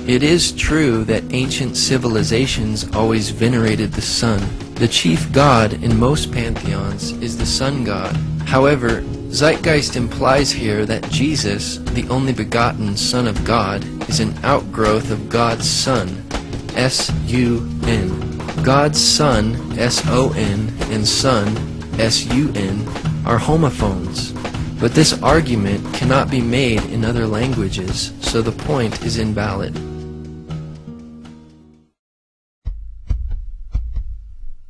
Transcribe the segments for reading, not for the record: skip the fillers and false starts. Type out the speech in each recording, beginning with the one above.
It is true that ancient civilizations always venerated the sun. The chief god in most pantheons is the sun god. However, Zeitgeist implies here that Jesus, the only begotten Son of God, is an outgrowth of God's Son, S-U-N. God's Son, S-O-N, and Son, S-U-N, are homophones. But this argument cannot be made in other languages, so the point is invalid.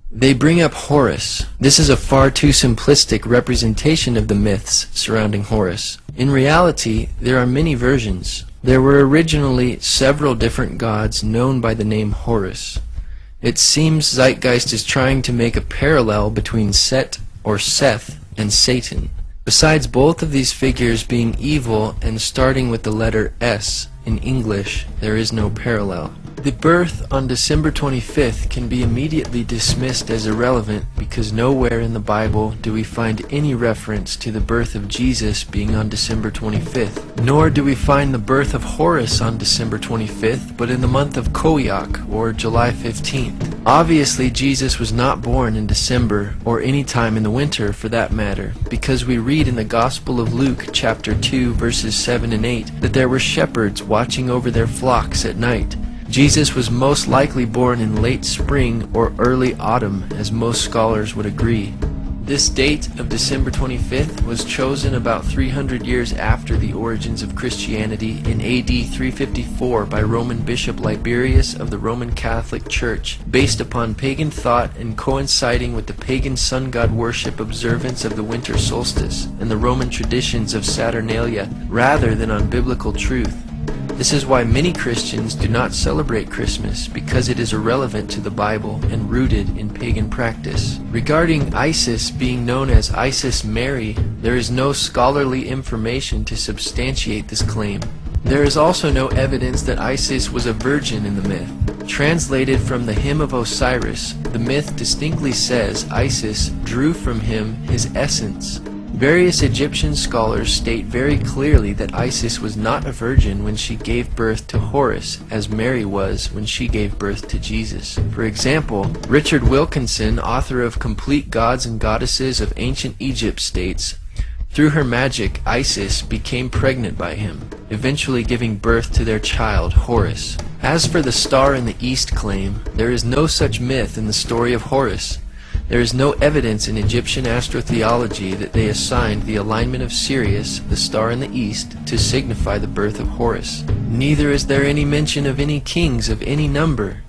They bring up Horus. This is a far too simplistic representation of the myths surrounding Horus. In reality, there are many versions. There were originally several different gods known by the name Horus. It seems Zeitgeist is trying to make a parallel between Set or Seth and Satan. Besides both of these figures being evil and starting with the letter S in English, there is no parallel. The birth on December 25th can be immediately dismissed as irrelevant because nowhere in the Bible do we find any reference to the birth of Jesus being on December 25th. Nor do we find the birth of Horus on December 25th, but in the month of Koyak, or July 15th. Obviously, Jesus was not born in December, or any time in the winter for that matter, because we read in the Gospel of Luke, chapter 2, verses 7 and 8, that there were shepherds watching over their flocks at night. Jesus was most likely born in late spring or early autumn, as most scholars would agree. This date of December 25th was chosen about 300 years after the origins of Christianity in AD 354 by Roman Bishop Liberius of the Roman Catholic Church, based upon pagan thought and coinciding with the pagan sun god worship observance of the winter solstice and the Roman traditions of Saturnalia, rather than on biblical truth. This is why many Christians do not celebrate Christmas, because it is irrelevant to the Bible and rooted in pagan practice. Regarding Isis being known as Isis Mary, there is no scholarly information to substantiate this claim. There is also no evidence that Isis was a virgin in the myth. Translated from the Hymn of Osiris, the myth distinctly says Isis drew from him his essence. Various Egyptian scholars state very clearly that Isis was not a virgin when she gave birth to Horus, as Mary was when she gave birth to Jesus. For example, Richard Wilkinson, author of Complete Gods and Goddesses of Ancient Egypt, states, "Through her magic, Isis became pregnant by him, eventually giving birth to their child, Horus." As for the star in the east claim, there is no such myth in the story of Horus. There is no evidence in Egyptian astrotheology that they assigned the alignment of Sirius, the star in the east, to signify the birth of Horus. Neither is there any mention of any kings of any number.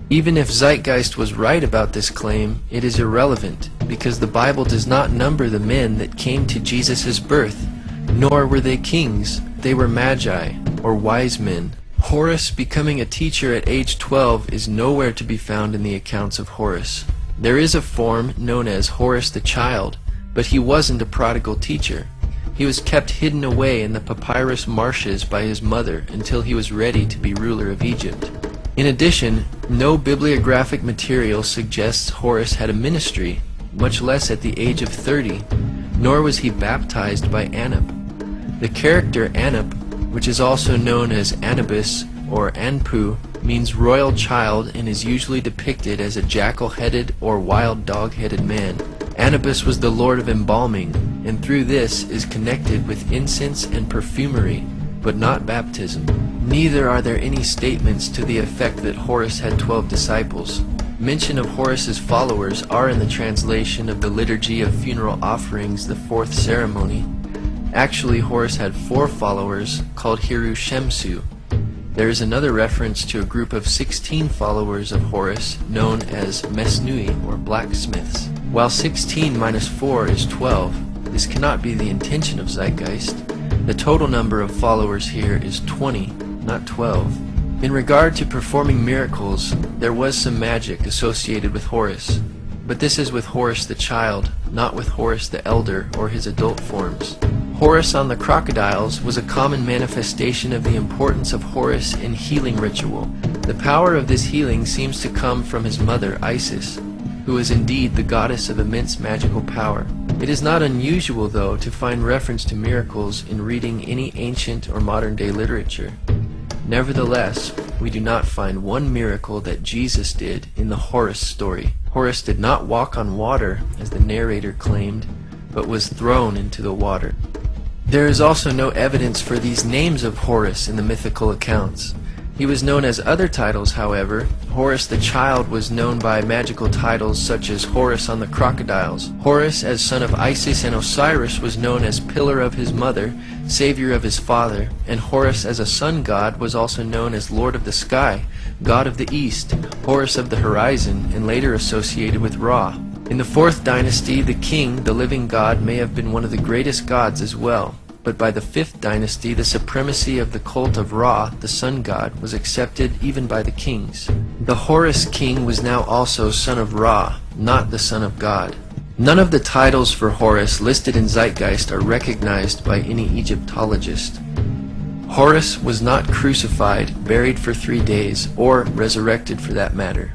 Even if Zeitgeist was right about this claim, it is irrelevant, because the Bible does not number the men that came to Jesus' birth, nor were they kings, they were magi, or wise men. Horus becoming a teacher at age 12 is nowhere to be found in the accounts of Horus. There is a form known as Horus the Child, but he wasn't a prodigal teacher. He was kept hidden away in the papyrus marshes by his mother until he was ready to be ruler of Egypt. In addition, no bibliographic material suggests Horus had a ministry, much less at the age of 30, nor was he baptized by Anub. The character Anub, which is also known as Anubis or Anpu, means royal child and is usually depicted as a jackal-headed or wild dog-headed man. Anubis was the lord of embalming, and through this is connected with incense and perfumery, but not baptism. Neither are there any statements to the effect that Horus had 12 disciples. Mention of Horus's followers are in the translation of the Liturgy of Funeral Offerings, the 4th ceremony. Actually, Horus had 4 followers called Hiru Shemsu. There is another reference to a group of 16 followers of Horus known as Mesnui, or blacksmiths. While 16 minus 4 is 12, this cannot be the intention of Zeitgeist. The total number of followers here is 20, not 12. In regard to performing miracles, there was some magic associated with Horus, but this is with Horus the Child, not with Horus the Elder or his adult forms. Horus on the crocodiles was a common manifestation of the importance of Horus in healing ritual. The power of this healing seems to come from his mother, Isis, who is indeed the goddess of immense magical power. It is not unusual, though, to find reference to miracles in reading any ancient or modern-day literature. Nevertheless, we do not find one miracle that Jesus did in the Horus story. Horus did not walk on water, as the narrator claimed, but was thrown into the water. There is also no evidence for these names of Horus in the mythical accounts. He was known as other titles, however. Horus the child was known by magical titles such as Horus on the crocodiles. Horus, as son of Isis and Osiris, was known as pillar of his mother, savior of his father, and Horus as a sun god was also known as lord of the sky, god of the east, Horus of the horizon, and later associated with Ra. In the 4th dynasty, the king, the living god, may have been one of the greatest gods as well. But by the 5th dynasty, the supremacy of the cult of Ra, the sun god, was accepted even by the kings. The Horus king was now also son of Ra, not the son of God. None of the titles for Horus listed in Zeitgeist are recognized by any Egyptologist. Horus was not crucified, buried for 3 days, or resurrected for that matter.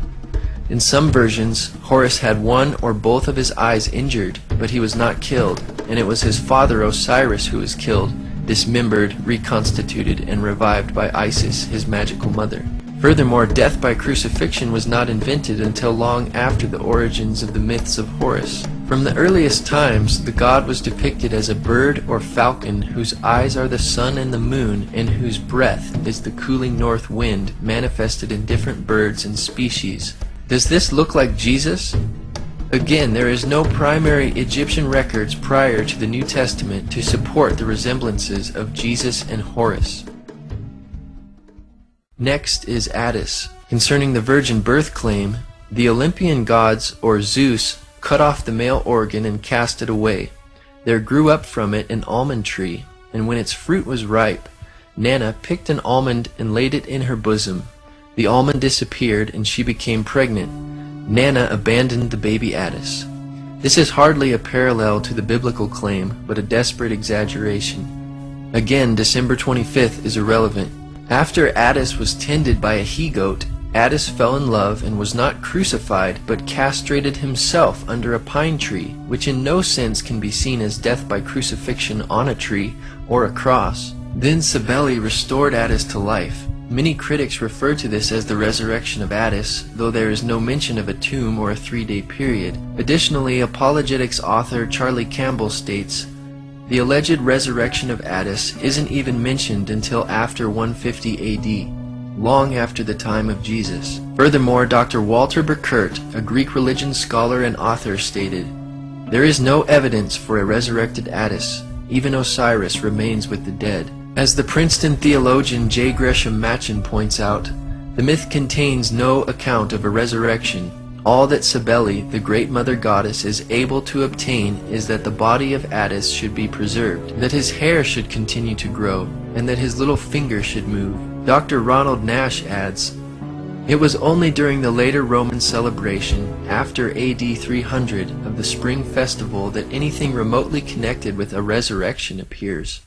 In some versions, Horus had one or both of his eyes injured, but he was not killed, and it was his father Osiris who was killed, dismembered, reconstituted, and revived by Isis, his magical mother. Furthermore, death by crucifixion was not invented until long after the origins of the myths of Horus. From the earliest times, the god was depicted as a bird or falcon whose eyes are the sun and the moon, and whose breath is the cooling north wind manifested in different birds and species. Does this look like Jesus? Again, there is no primary Egyptian records prior to the New Testament to support the resemblances of Jesus and Horus. Next is Attis. Concerning the virgin birth claim, the Olympian gods, or Zeus, cut off the male organ and cast it away. There grew up from it an almond tree, and when its fruit was ripe, Nana picked an almond and laid it in her bosom. The almond disappeared, and she became pregnant. Nana abandoned the baby Attis. This is hardly a parallel to the biblical claim, but a desperate exaggeration. Again, December 25th is irrelevant. After Attis was tended by a he-goat, Attis fell in love and was not crucified, but castrated himself under a pine tree, which in no sense can be seen as death by crucifixion on a tree or a cross. Then Cybele restored Attis to life. Many critics refer to this as the resurrection of Attis, though there is no mention of a tomb or a 3-day period. Additionally, apologetics author Charlie Campbell states, the alleged resurrection of Attis isn't even mentioned until after 150 AD, long after the time of Jesus. Furthermore, Dr. Walter Burkert, a Greek religion scholar and author, stated, there is no evidence for a resurrected Attis. Even Osiris remains with the dead. As the Princeton theologian J. Gresham Machen points out, the myth contains no account of a resurrection. All that Cybele, the great mother goddess, is able to obtain is that the body of Attis should be preserved, that his hair should continue to grow, and that his little finger should move. Dr. Ronald Nash adds, it was only during the later Roman celebration, after AD 300, of the spring festival that anything remotely connected with a resurrection appears.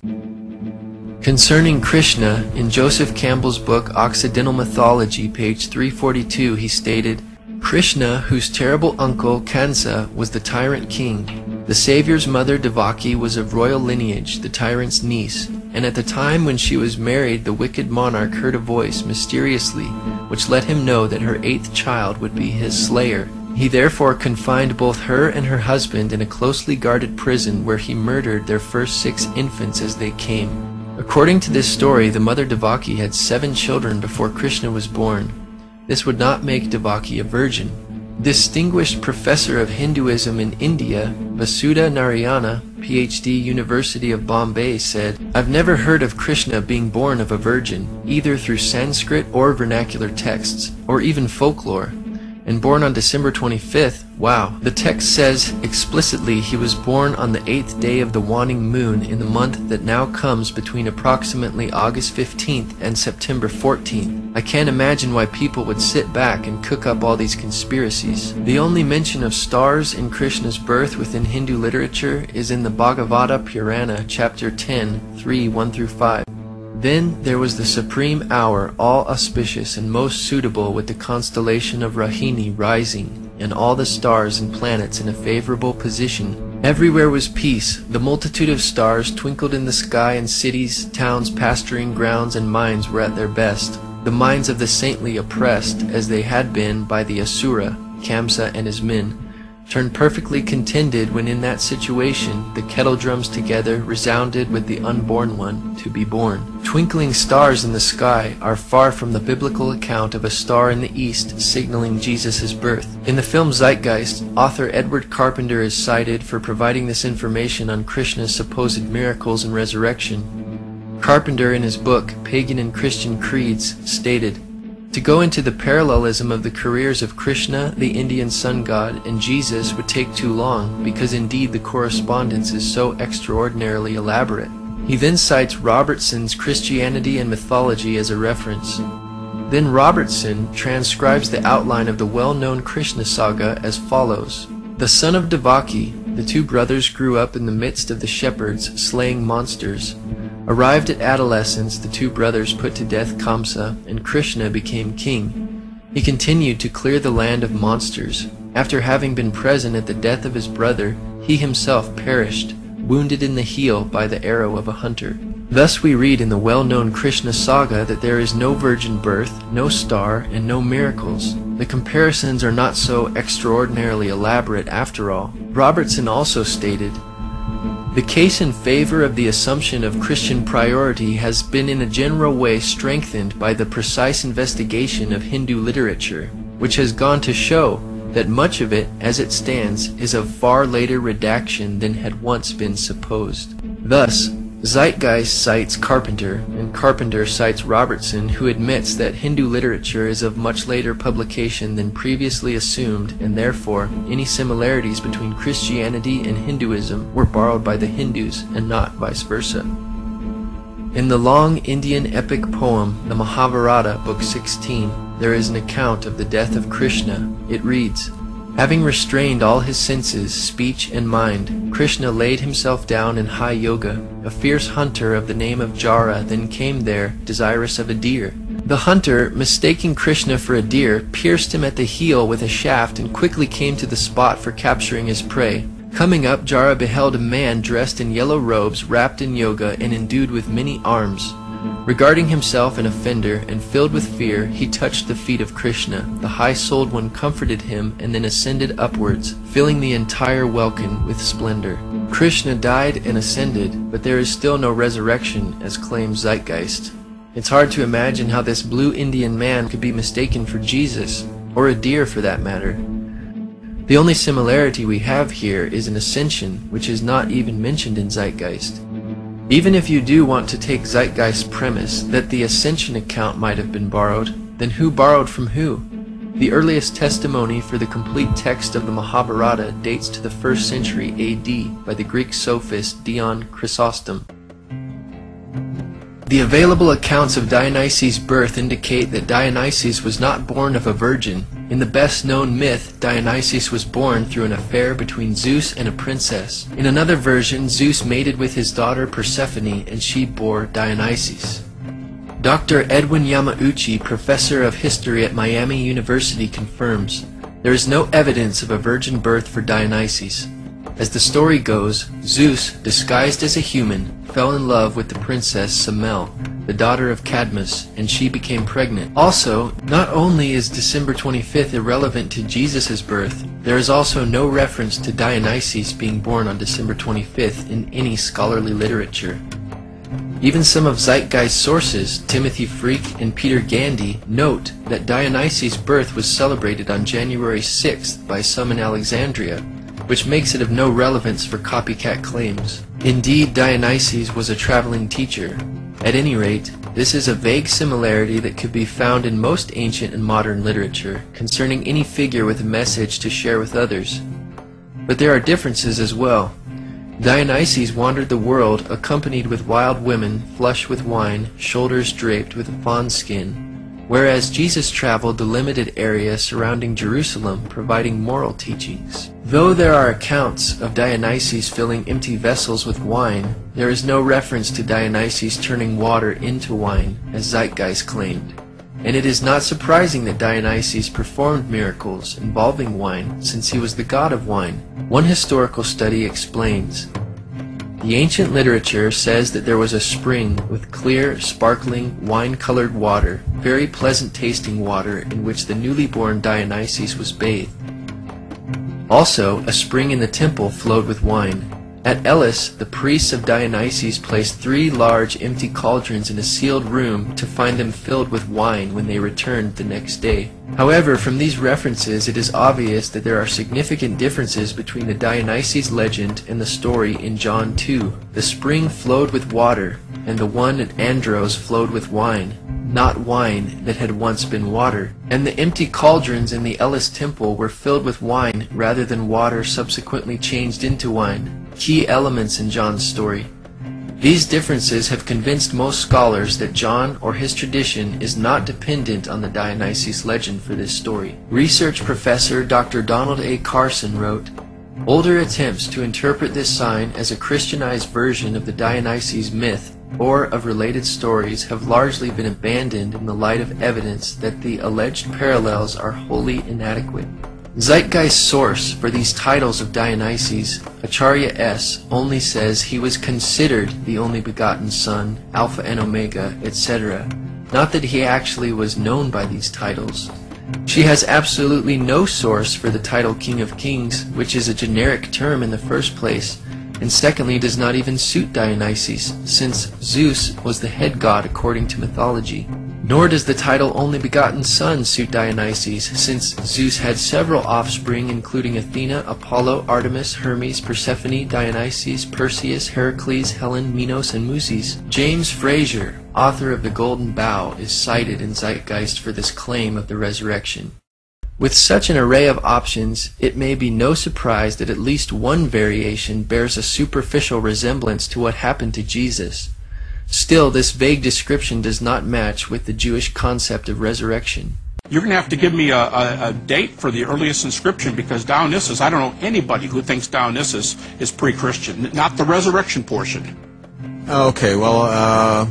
Concerning Krishna, in Joseph Campbell's book Occidental Mythology, page 342, he stated, Krishna, whose terrible uncle Kansa was the tyrant king. The Savior's mother Devaki was of royal lineage, the tyrant's niece, and at the time when she was married, the wicked monarch heard a voice mysteriously, which let him know that her 8th child would be his slayer. He therefore confined both her and her husband in a closely guarded prison where he murdered their first 6 infants as they came. According to this story, the mother Devaki had 7 children before Krishna was born. This would not make Devaki a virgin. Distinguished professor of Hinduism in India, Vasudha Narayana, PhD, University of Bombay, said, I've never heard of Krishna being born of a virgin, either through Sanskrit or vernacular texts, or even folklore. And born on December 25th, wow. The text says explicitly he was born on the 8th day of the waning moon in the month that now comes between approximately August 15th and September 14th. I can't imagine why people would sit back and cook up all these conspiracies. The only mention of stars in Krishna's birth within Hindu literature is in the Bhagavata Purana, chapter 10, 3, 1-5. Then there was the supreme hour, all auspicious and most suitable, with the constellation of Rahini rising, and all the stars and planets in a favorable position, Everywhere was peace. The multitude of stars twinkled in the sky, and cities, towns, pasturing grounds, and mines were at their best. The minds of the saintly, oppressed as they had been by the Asura, Kamsa and his men, turned perfectly contented when in that situation the kettle drums together resounded with the unborn one to be born. Twinkling stars in the sky are far from the biblical account of a star in the east signaling Jesus' birth. In the film Zeitgeist, author Edward Carpenter is cited for providing this information on Krishna's supposed miracles and resurrection. Carpenter, in his book Pagan and Christian Creeds, stated, "To go into the parallelism of the careers of Krishna, the Indian sun god, and Jesus would take too long, because indeed the correspondence is so extraordinarily elaborate." He then cites Robertson's Christianity and Mythology as a reference. Then Robertson transcribes the outline of the well-known Krishna saga as follows. The son of Devaki, the two brothers grew up in the midst of the shepherds, slaying monsters. Arrived at adolescence, the two brothers put to death Kamsa, and Krishna became king. He continued to clear the land of monsters. After having been present at the death of his brother, he himself perished, wounded in the heel by the arrow of a hunter. Thus we read in the well-known Krishna saga that there is no virgin birth, no star, and no miracles. The comparisons are not so extraordinarily elaborate after all. Robertson also stated, "The case in favor of the assumption of Christian priority has been in a general way strengthened by the precise investigation of Hindu literature, which has gone to show that much of it, as it stands, is of far later redaction than had once been supposed." Thus, Zeitgeist cites Carpenter, and Carpenter cites Robertson, who admits that Hindu literature is of much later publication than previously assumed, and therefore any similarities between Christianity and Hinduism were borrowed by the Hindus and not vice versa. In the long Indian epic poem, the Mahabharata, Book 16, there is an account of the death of Krishna. It reads, "Having restrained all his senses, speech, and mind, Krishna laid himself down in high yoga. A fierce hunter of the name of Jara then came there, desirous of a deer. The hunter, mistaking Krishna for a deer, pierced him at the heel with a shaft and quickly came to the spot for capturing his prey. Coming up, Jara beheld a man dressed in yellow robes, wrapped in yoga, and endued with many arms. Regarding himself an offender, and filled with fear, he touched the feet of Krishna. The high-souled one comforted him, and then ascended upwards, filling the entire welkin with splendor. Krishna died and ascended, but there is still no resurrection, as claims Zeitgeist. It's hard to imagine how this blue Indian man could be mistaken for Jesus, or a deer for that matter. The only similarity we have here is an ascension, which is not even mentioned in Zeitgeist. Even if you do want to take Zeitgeist's premise that the ascension account might have been borrowed, then who borrowed from who? The earliest testimony for the complete text of the Mahabharata dates to the 1st century AD by the Greek sophist Dion Chrysostom. The available accounts of Dionysus' birth indicate that Dionysus was not born of a virgin. In the best-known myth, Dionysus was born through an affair between Zeus and a princess. In another version, Zeus mated with his daughter Persephone, and she bore Dionysus. Dr. Edwin Yamauchi, professor of history at Miami University, confirms there is no evidence of a virgin birth for Dionysus. As the story goes, Zeus, disguised as a human, fell in love with the princess Semele, the daughter of Cadmus, and she became pregnant. Also, not only is December 25th irrelevant to Jesus' birth, there is also no reference to Dionysus being born on December 25th in any scholarly literature. Even some of Zeitgeist's sources, Timothy Freke and Peter Gandy, note that Dionysus' birth was celebrated on January 6th by some in Alexandria, which makes it of no relevance for copycat claims. Indeed, Dionysus was a traveling teacher. At any rate, this is a vague similarity that could be found in most ancient and modern literature concerning any figure with a message to share with others. But there are differences as well. Dionysus wandered the world accompanied with wild women, flushed with wine, shoulders draped with fawn skin, whereas Jesus traveled the limited area surrounding Jerusalem, providing moral teachings. Though there are accounts of Dionysus filling empty vessels with wine, there is no reference to Dionysus turning water into wine, as Zeitgeist claimed. and it is not surprising that Dionysus performed miracles involving wine, since he was the god of wine. One historical study explains, the ancient literature says that there was a spring with clear, sparkling, wine-colored water, very pleasant-tasting water in which the newly born Dionysus was bathed. Also, a spring in the temple flowed with wine. At Elis, the priests of Dionysus placed 3 large empty cauldrons in a sealed room to find them filled with wine when they returned the next day. However, from these references it is obvious that there are significant differences between the Dionysus legend and the story in John 2. The spring flowed with water, and the one at Andros flowed with wine, not wine that had once been water. And the empty cauldrons in the Elis temple were filled with wine rather than water subsequently changed into wine. Key elements in John's story. These differences have convinced most scholars that John or his tradition is not dependent on the Dionysus legend for this story. Research professor Dr. Donald A. Carson wrote, older attempts to interpret this sign as a Christianized version of the Dionysus myth or of related stories have largely been abandoned in the light of evidence that the alleged parallels are wholly inadequate. Zeitgeist's source for these titles of Dionysus, Acharya S., only says he was considered the only begotten son, Alpha and Omega, etc., not that he actually was known by these titles. She has absolutely no source for the title King of Kings, which is a generic term in the first place, and secondly does not even suit Dionysus, since Zeus was the head god according to mythology. Nor does the title Only Begotten Son suit Dionysus, since Zeus had several offspring including Athena, Apollo, Artemis, Hermes, Persephone, Dionysus, Perseus, Heracles, Helen, Minos, and Muses. James Frazer, author of The Golden Bough, is cited in Zeitgeist for this claim of the resurrection. With such an array of options, it may be no surprise that at least one variation bears a superficial resemblance to what happened to Jesus. Still, this vague description does not match with the Jewish concept of resurrection. You're going to have to give me a date for the earliest inscription, because Dionysus, I don't know anybody who thinks Dionysus is pre-Christian, not the resurrection portion. Okay, well,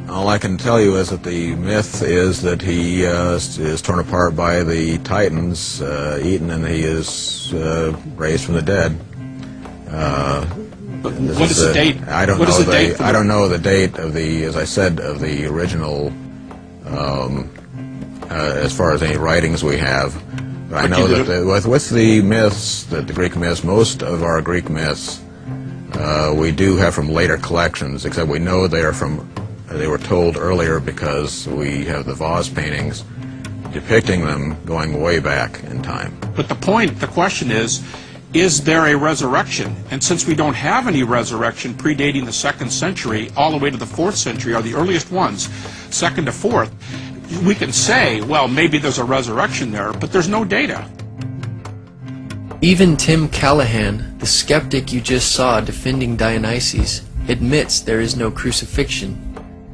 all I can tell you is that the myth is that he is torn apart by the Titans, eaten, and he is raised from the dead. But what is the date? I don't know the date of the, as I said, of the original, as far as any writings we have. But I know that with the myths, the Greek myths, most of our Greek myths, we do have from later collections, except we know they were told earlier because we have the vase paintings depicting them going way back in time. But the question is there a resurrection? And since we don't have any resurrection predating the 2nd century, all the way to the 4th century are the earliest ones, 2nd to 4th, we can say, well, maybe there's a resurrection there, but there's no data. Even Tim Callahan, the skeptic you just saw defending Dionysus, admits there is no crucifixion.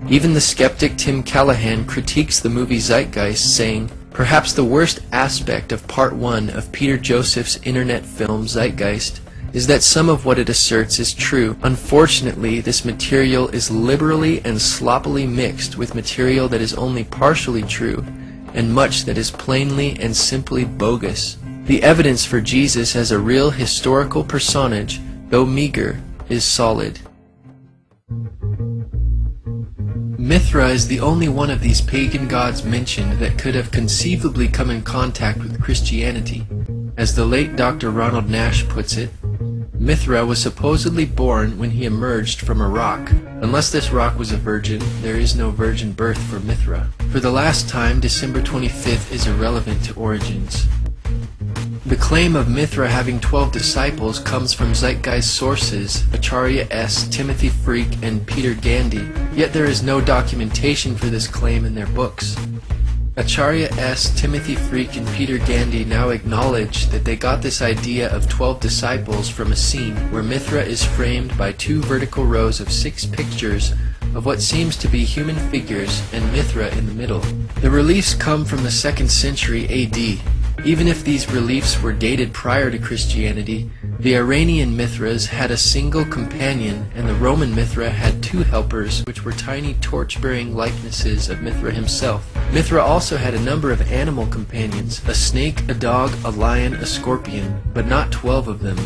Even the skeptic Tim Callahan critiques the movie Zeitgeist, saying, perhaps the worst aspect of Part 1 of Peter Joseph's internet film Zeitgeist is that some of what it asserts is true. Unfortunately, this material is liberally and sloppily mixed with material that is only partially true, and much that is plainly and simply bogus. The evidence for Jesus as a real historical personage, though meager, is solid. Mithra is the only one of these pagan gods mentioned that could have conceivably come in contact with Christianity. As the late Dr. Ronald Nash puts it, Mithra was supposedly born when he emerged from a rock. Unless this rock was a virgin, there is no virgin birth for Mithra. For the last time, December 25th is irrelevant to origins. The claim of Mithra having 12 disciples comes from Zeitgeist sources, Acharya S., Timothy Freak, and Peter Gandy, yet there is no documentation for this claim in their books. Acharya S., Timothy Freak, and Peter Gandy now acknowledge that they got this idea of 12 disciples from a scene where Mithra is framed by 2 vertical rows of 6 pictures of what seems to be human figures and Mithra in the middle. The reliefs come from the 2nd century AD. Even if these reliefs were dated prior to Christianity, the Iranian Mithras had a single companion, and the Roman Mithra had two helpers, which were tiny torch-bearing likenesses of Mithra himself. Mithra also had a number of animal companions, a snake, a dog, a lion, a scorpion, but not 12 of them.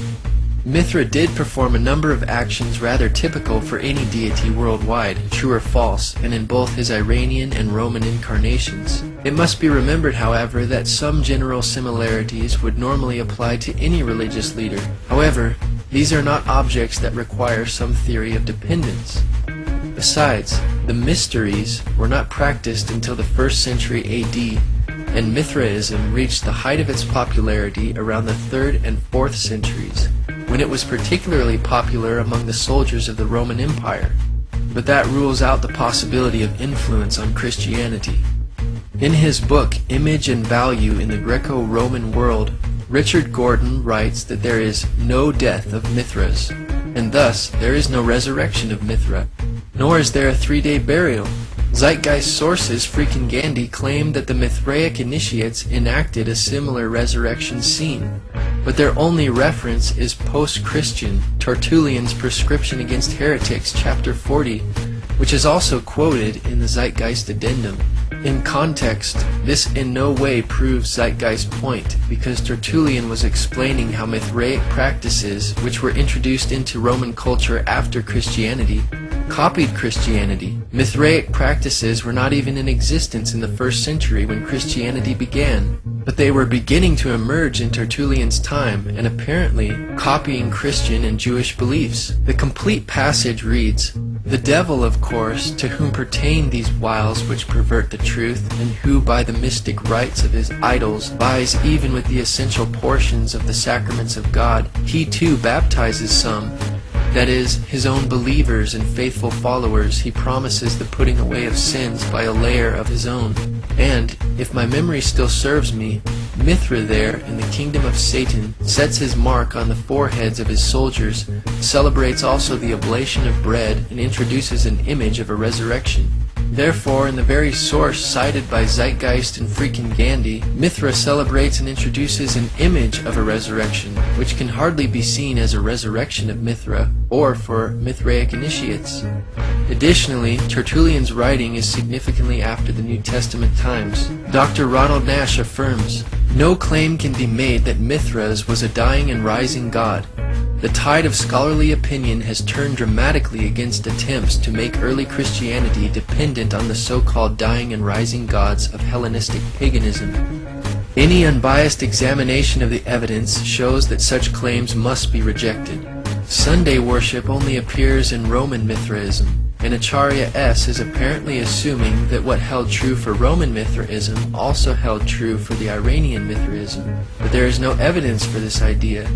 Mithra did perform a number of actions rather typical for any deity worldwide, true or false, and in both his Iranian and Roman incarnations. It must be remembered, however, that some general similarities would normally apply to any religious leader. However, these are not objects that require some theory of dependence. Besides, the mysteries were not practiced until the 1st century AD, and Mithraism reached the height of its popularity around the 3rd and 4th centuries, when it was particularly popular among the soldiers of the Roman Empire. But that rules out the possibility of influence on Christianity. In his book, Image and Value in the Greco-Roman World, Richard Gordon writes that there is no death of Mithras, and thus there is no resurrection of Mithra, nor is there a 3-day burial. Zeitgeist sources freaking Gandhi claim that the Mithraic initiates enacted a similar resurrection scene, but their only reference is post-Christian Tertullian's Prescription Against Heretics, chapter 40, which is also quoted in the Zeitgeist Addendum. In context, this in no way proves Zeitgeist's point, because Tertullian was explaining how Mithraic practices, which were introduced into Roman culture after Christianity, copied Christianity. Mithraic practices were not even in existence in the 1st century when Christianity began, but they were beginning to emerge in Tertullian's time and apparently copying Christian and Jewish beliefs. The complete passage reads, "The devil, of course, to whom pertain these wiles which pervert the truth, and who by the mystic rites of his idols vies even with the essential portions of the sacraments of God, he too baptizes some. That is, his own believers and faithful followers he promises the putting away of sins by a layer of his own. And, if my memory still serves me, Mithra there, in the kingdom of Satan, sets his mark on the foreheads of his soldiers, celebrates also the oblation of bread, and introduces an image of a resurrection. Therefore, in the very source cited by Zeitgeist and freaking Gandhi, Mithra celebrates and introduces an image of a resurrection, which can hardly be seen as a resurrection of Mithra, or for Mithraic initiates. Additionally, Tertullian's writing is significantly after the New Testament times. Dr. Ronald Nash affirms, "No claim can be made that Mithras was a dying and rising god. The tide of scholarly opinion has turned dramatically against attempts to make early Christianity dependent on the so-called dying and rising gods of Hellenistic paganism. Any unbiased examination of the evidence shows that such claims must be rejected. Sunday worship only appears in Roman Mithraism, and Acharya S. is apparently assuming that what held true for Roman Mithraism also held true for the Iranian Mithraism, but there is no evidence for this idea.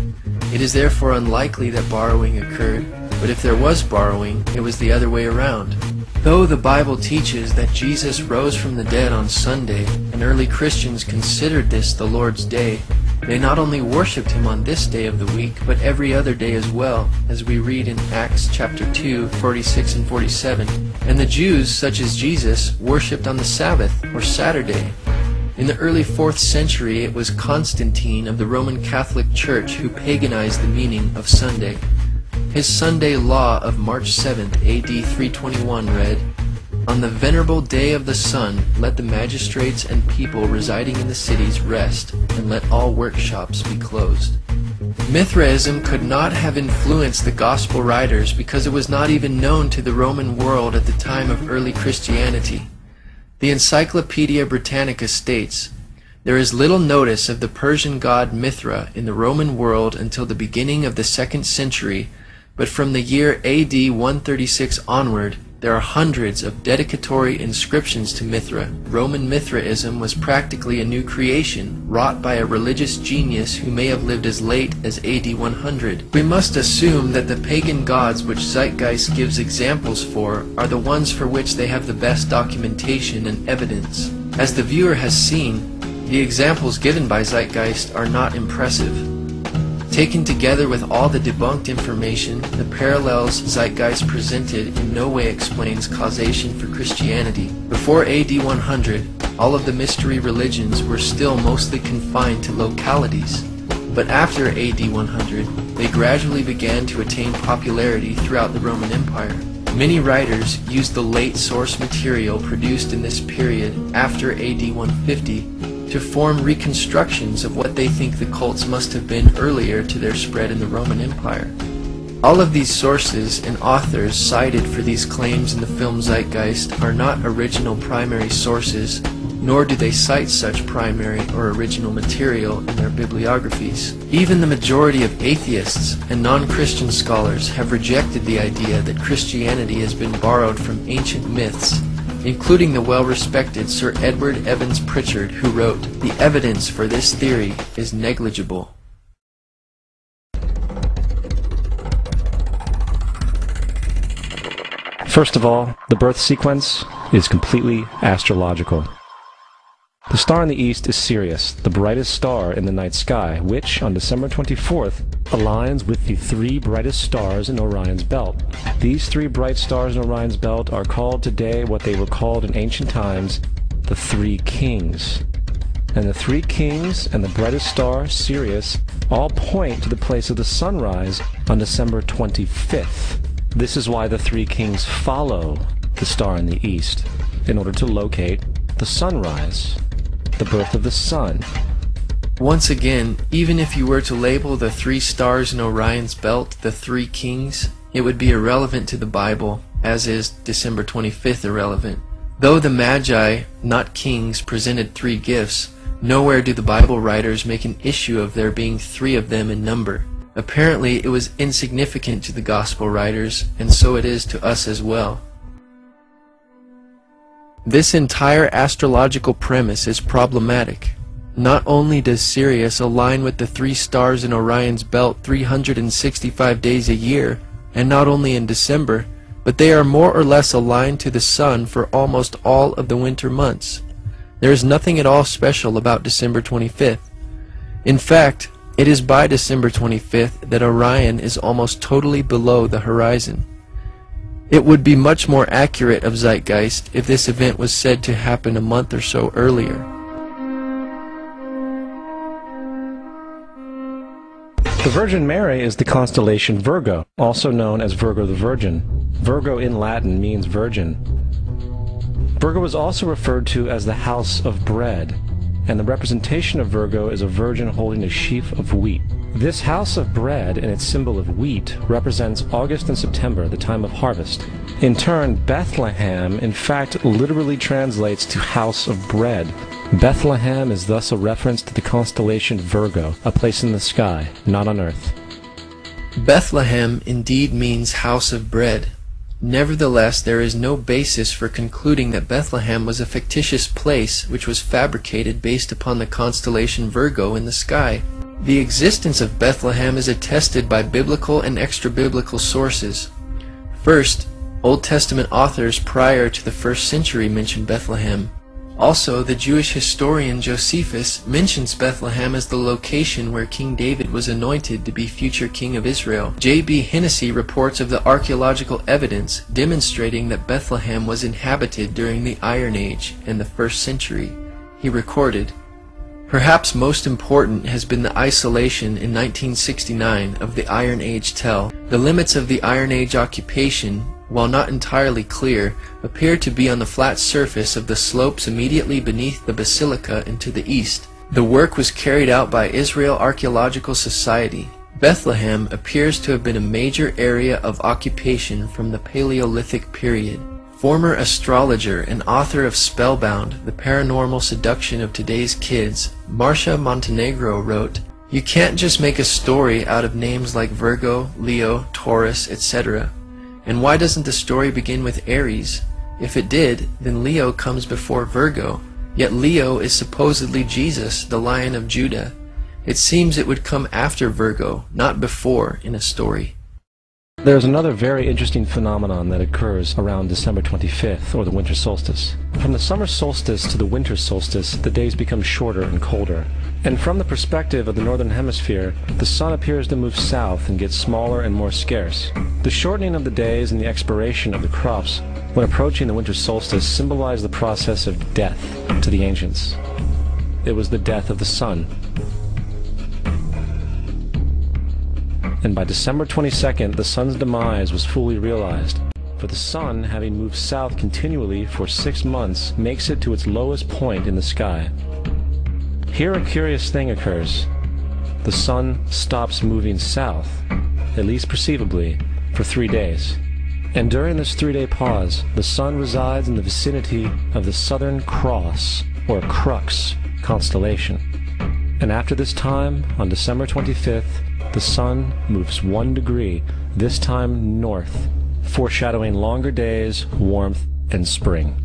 It is therefore unlikely that borrowing occurred, but if there was borrowing, it was the other way around. Though the Bible teaches that Jesus rose from the dead on Sunday, and early Christians considered this the Lord's Day, they not only worshipped him on this day of the week, but every other day as well, as we read in Acts chapter 2, 46 and 47. And the Jews, such as Jesus, worshipped on the Sabbath, or Saturday. In the early 4th century, it was Constantine of the Roman Catholic Church who paganized the meaning of Sunday. His Sunday law of March 7th, AD 321 read, "On the venerable day of the sun, let the magistrates and people residing in the cities rest, and let all workshops be closed." Mithraism could not have influenced the Gospel writers because it was not even known to the Roman world at the time of early Christianity. The Encyclopedia Britannica states, "There is little notice of the Persian god Mithra in the Roman world until the beginning of the 2nd century, but from the year AD 136 onward, there are hundreds of dedicatory inscriptions to Mithra. Roman Mithraism was practically a new creation, wrought by a religious genius who may have lived as late as AD 100. We must assume that the pagan gods which Zeitgeist gives examples for are the ones for which they have the best documentation and evidence. As the viewer has seen, the examples given by Zeitgeist are not impressive. Taken together with all the debunked information, the parallels Zeitgeist presented in no way explains causation for Christianity. Before AD 100, all of the mystery religions were still mostly confined to localities. But after AD 100, they gradually began to attain popularity throughout the Roman Empire. Many writers used the late source material produced in this period after AD 150 to form reconstructions of what they think the cults must have been earlier to their spread in the Roman Empire. All of these sources and authors cited for these claims in the film Zeitgeist are not original primary sources, nor do they cite such primary or original material in their bibliographies. Even the majority of atheists and non-Christian scholars have rejected the idea that Christianity has been borrowed from ancient myths, including the well-respected Sir Edward Evans Pritchard, who wrote, "The evidence for this theory is negligible." First of all, the birth sequence is completely astrological. The star in the east is Sirius, the brightest star in the night sky, which, on December 24th, aligns with the three brightest stars in Orion's belt. These three bright stars in Orion's belt are called today what they were called in ancient times, the Three Kings. And the Three Kings and the brightest star, Sirius, all point to the place of the sunrise on December 25th. This is why the Three Kings follow the star in the east, in order to locate the sunrise, the birth of the sun. Once again, even if you were to label the three stars in Orion's belt the Three Kings, it would be irrelevant to the Bible, as is December 25th irrelevant. Though the Magi, not kings, presented three gifts, nowhere do the Bible writers make an issue of there being three of them in number. Apparently, it was insignificant to the Gospel writers, and so it is to us as well. This entire astrological premise is problematic. Not only does Sirius align with the three stars in Orion's belt 365 days a year, and not only in December, but they are more or less aligned to the sun for almost all of the winter months. There is nothing at all special about December 25th. In fact, it is by December 25th that Orion is almost totally below the horizon. It would be much more accurate of Zeitgeist if this event was said to happen a month or so earlier. The Virgin Mary is the constellation Virgo, also known as Virgo the Virgin. Virgo in Latin means virgin. Virgo is also referred to as the house of bread, and the representation of Virgo is a virgin holding a sheaf of wheat. This house of bread and its symbol of wheat represents August and September, the time of harvest. In turn, Bethlehem in fact literally translates to house of bread. Bethlehem is thus a reference to the constellation Virgo, a place in the sky, not on earth. Bethlehem indeed means house of bread. Nevertheless, there is no basis for concluding that Bethlehem was a fictitious place which was fabricated based upon the constellation Virgo in the sky. The existence of Bethlehem is attested by biblical and extra-biblical sources. First, Old Testament authors prior to the 1st century mention Bethlehem. Also, the Jewish historian Josephus mentions Bethlehem as the location where King David was anointed to be future king of Israel. J.B. Hennessy reports of the archaeological evidence demonstrating that Bethlehem was inhabited during the Iron Age and the 1st century. He recorded, "Perhaps most important has been the isolation in 1969 of the Iron Age tell. The limits of the Iron Age occupation, while not entirely clear, appear to be on the flat surface of the slopes immediately beneath the basilica and to the east. The work was carried out by Israel Archaeological Society. Bethlehem appears to have been a major area of occupation from the Paleolithic period." Former astrologer and author of Spellbound, The Paranormal Seduction of Today's Kids, Marcia Montenegro wrote, "You can't just make a story out of names like Virgo, Leo, Taurus, etc. And why doesn't the story begin with Aries? If it did, then Leo comes before Virgo, yet Leo is supposedly Jesus, the Lion of Judah. It seems it would come after Virgo, not before, in a story." There's another very interesting phenomenon that occurs around December 25th, or the winter solstice. From the summer solstice to the winter solstice, the days become shorter and colder, And from the perspective of the northern hemisphere, the sun appears to move south and get smaller and more scarce. The shortening of the days and the expiration of the crops when approaching the winter solstice symbolized the process of death to the ancients. It was the death of the sun. And by December 22nd, the sun's demise was fully realized. For the sun, having moved south continually for 6 months, makes it to its lowest point in the sky. Here a curious thing occurs. The sun stops moving south, at least perceivably, for 3 days. And during this 3-day pause, the sun resides in the vicinity of the Southern Cross, or Crux, constellation. And after this time, on December 25th, the sun moves 1 degree, this time north, foreshadowing longer days, warmth, and spring.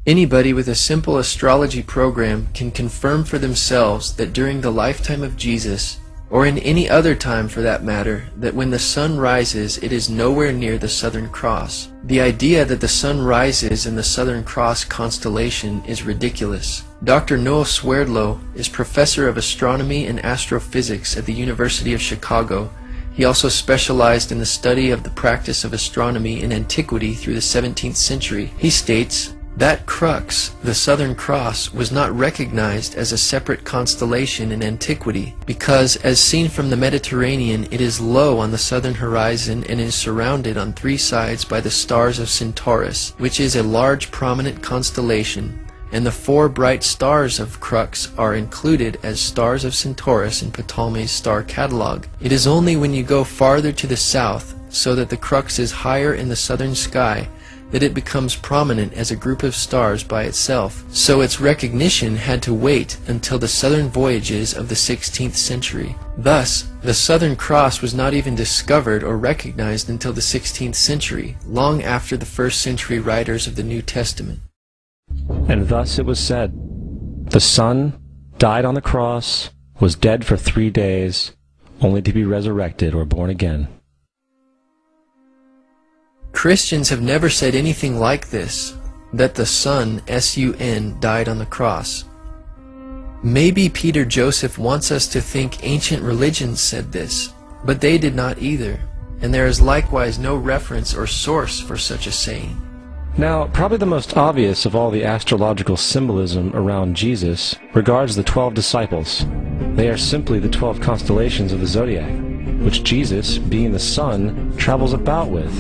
Anybody with a simple astrology program can confirm for themselves that during the lifetime of Jesus, or in any other time for that matter, that when the sun rises, it is nowhere near the Southern Cross. The idea that the sun rises in the Southern Cross constellation is ridiculous. Dr. Noel Swerdlow is professor of astronomy and astrophysics at the University of Chicago. He also specialized in the study of the practice of astronomy in antiquity through the 17th century. He states, that crux, the Southern Cross, was not recognized as a separate constellation in antiquity because, as seen from the Mediterranean, it is low on the southern horizon and is surrounded on 3 sides by the stars of Centaurus, which is a large prominent constellation, and the 4 bright stars of Crux are included as stars of Centaurus in Ptolemy's star catalog. It is only when you go farther to the south, so that the Crux is higher in the southern sky, that it becomes prominent as a group of stars by itself, so its recognition had to wait until the southern voyages of the 16th century. Thus, the Southern Cross was not even discovered or recognized until the 16th century, long after the 1st century writers of the New Testament. And thus it was said, the sun died on the cross, was dead for 3 days, only to be resurrected or born again. Christians have never said anything like this, that the Son, S-U-N, died on the cross. Maybe Peter Joseph wants us to think ancient religions said this, but they did not either, and there is likewise no reference or source for such a saying. Now, probably the most obvious of all the astrological symbolism around Jesus regards the 12 disciples. They are simply the 12 constellations of the zodiac, which Jesus, being the sun, travels about with.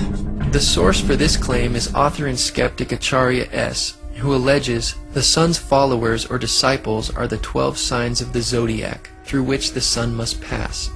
The source for this claim is author and skeptic Acharya S., who alleges the sun's followers or disciples are the 12 signs of the zodiac through which the sun must pass.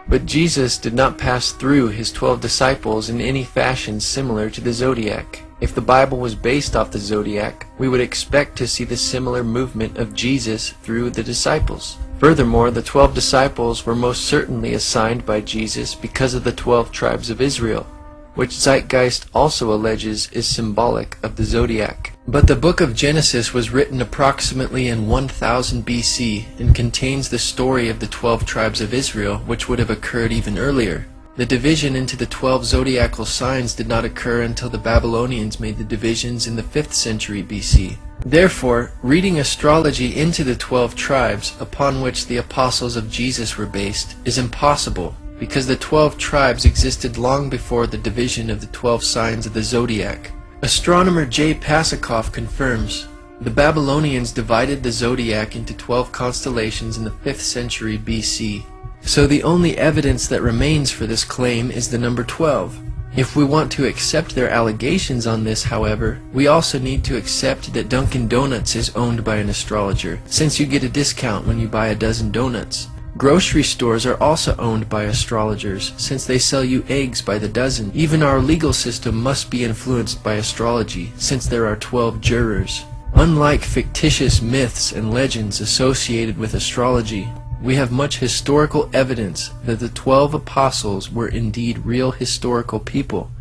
But Jesus did not pass through his 12 disciples in any fashion similar to the zodiac. If the Bible was based off the zodiac, we would expect to see the similar movement of Jesus through the disciples. Furthermore, the 12 disciples were most certainly assigned by Jesus because of the 12 tribes of Israel, which Zeitgeist also alleges is symbolic of the zodiac. But the book of Genesis was written approximately in 1000 BC and contains the story of the 12 tribes of Israel, which would have occurred even earlier. The division into the 12 zodiacal signs did not occur until the Babylonians made the divisions in the 5th century BC. Therefore, reading astrology into the 12 tribes upon which the apostles of Jesus were based is impossible, because the 12 tribes existed long before the division of the 12 signs of the zodiac. Astronomer J. Pasakoff confirms, the Babylonians divided the zodiac into 12 constellations in the 5th century BC. So the only evidence that remains for this claim is the number 12. If we want to accept their allegations on this, however, we also need to accept that Dunkin' Donuts is owned by an astrologer, since you get a discount when you buy a dozen donuts. Grocery stores are also owned by astrologers, since they sell you eggs by the dozen. Even our legal system must be influenced by astrology, since there are 12 jurors. Unlike fictitious myths and legends associated with astrology, we have much historical evidence that the 12 apostles were indeed real historical people.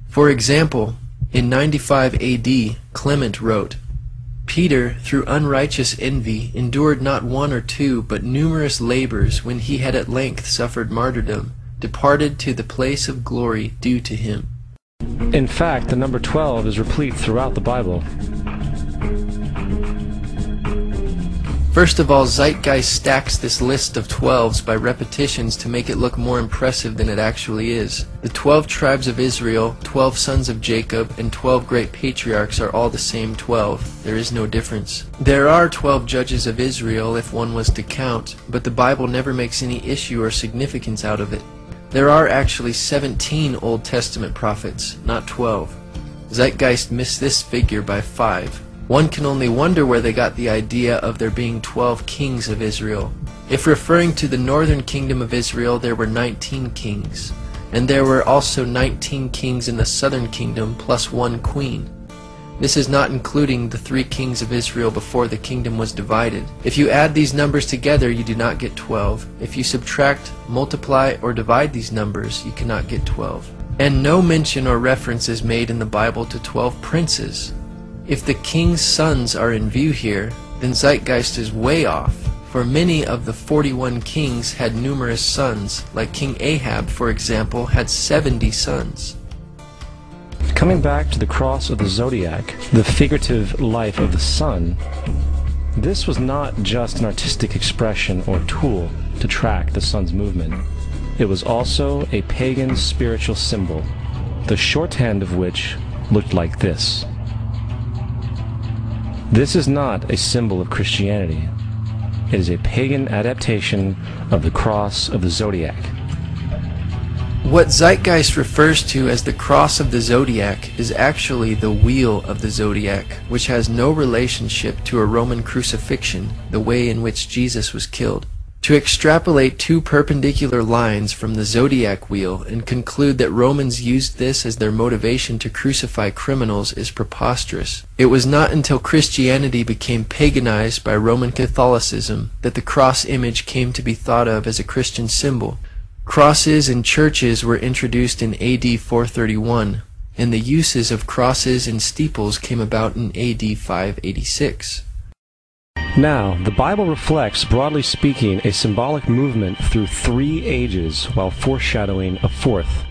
For example, in 95 AD, Clement wrote, Peter, through unrighteous envy, endured not 1 or 2, but numerous labors, when he had at length suffered martyrdom, departed to the place of glory due to him. In fact, the number 12 is replete throughout the Bible. First of all, Zeitgeist stacks this list of 12s by repetitions to make it look more impressive than it actually is. The 12 tribes of Israel, 12 sons of Jacob, and 12 great patriarchs are all the same 12. There is no difference. There are 12 judges of Israel if one was to count, but the Bible never makes any issue or significance out of it. There are actually 17 Old Testament prophets, not 12. Zeitgeist missed this figure by 5. One can only wonder where they got the idea of there being 12 kings of Israel. If referring to the northern kingdom of Israel, there were 19 kings. And there were also 19 kings in the southern kingdom, plus 1 queen. This is not including the 3 kings of Israel before the kingdom was divided. If you add these numbers together, you do not get 12. If you subtract, multiply, or divide these numbers, you cannot get 12. And no mention or reference is made in the Bible to 12 princes. If the king's sons are in view here, then Zeitgeist is way off, for many of the 41 kings had numerous sons, like King Ahab, for example, had 70 sons. Coming back to the cross of the zodiac, the figurative life of the sun, this was not just an artistic expression or tool to track the sun's movement. It was also a pagan spiritual symbol, the shorthand of which looked like this. This is not a symbol of Christianity. It is a pagan adaptation of the cross of the zodiac. What Zeitgeist refers to as the cross of the zodiac is actually the wheel of the zodiac, which has no relationship to a Roman crucifixion, the way in which Jesus was killed. To extrapolate 2 perpendicular lines from the zodiac wheel and conclude that Romans used this as their motivation to crucify criminals is preposterous. It was not until Christianity became paganized by Roman Catholicism that the cross image came to be thought of as a Christian symbol. Crosses in churches were introduced in AD 431, and the uses of crosses in steeples came about in AD 586. Now, the Bible reflects, broadly speaking, a symbolic movement through 3 ages while foreshadowing a 4th.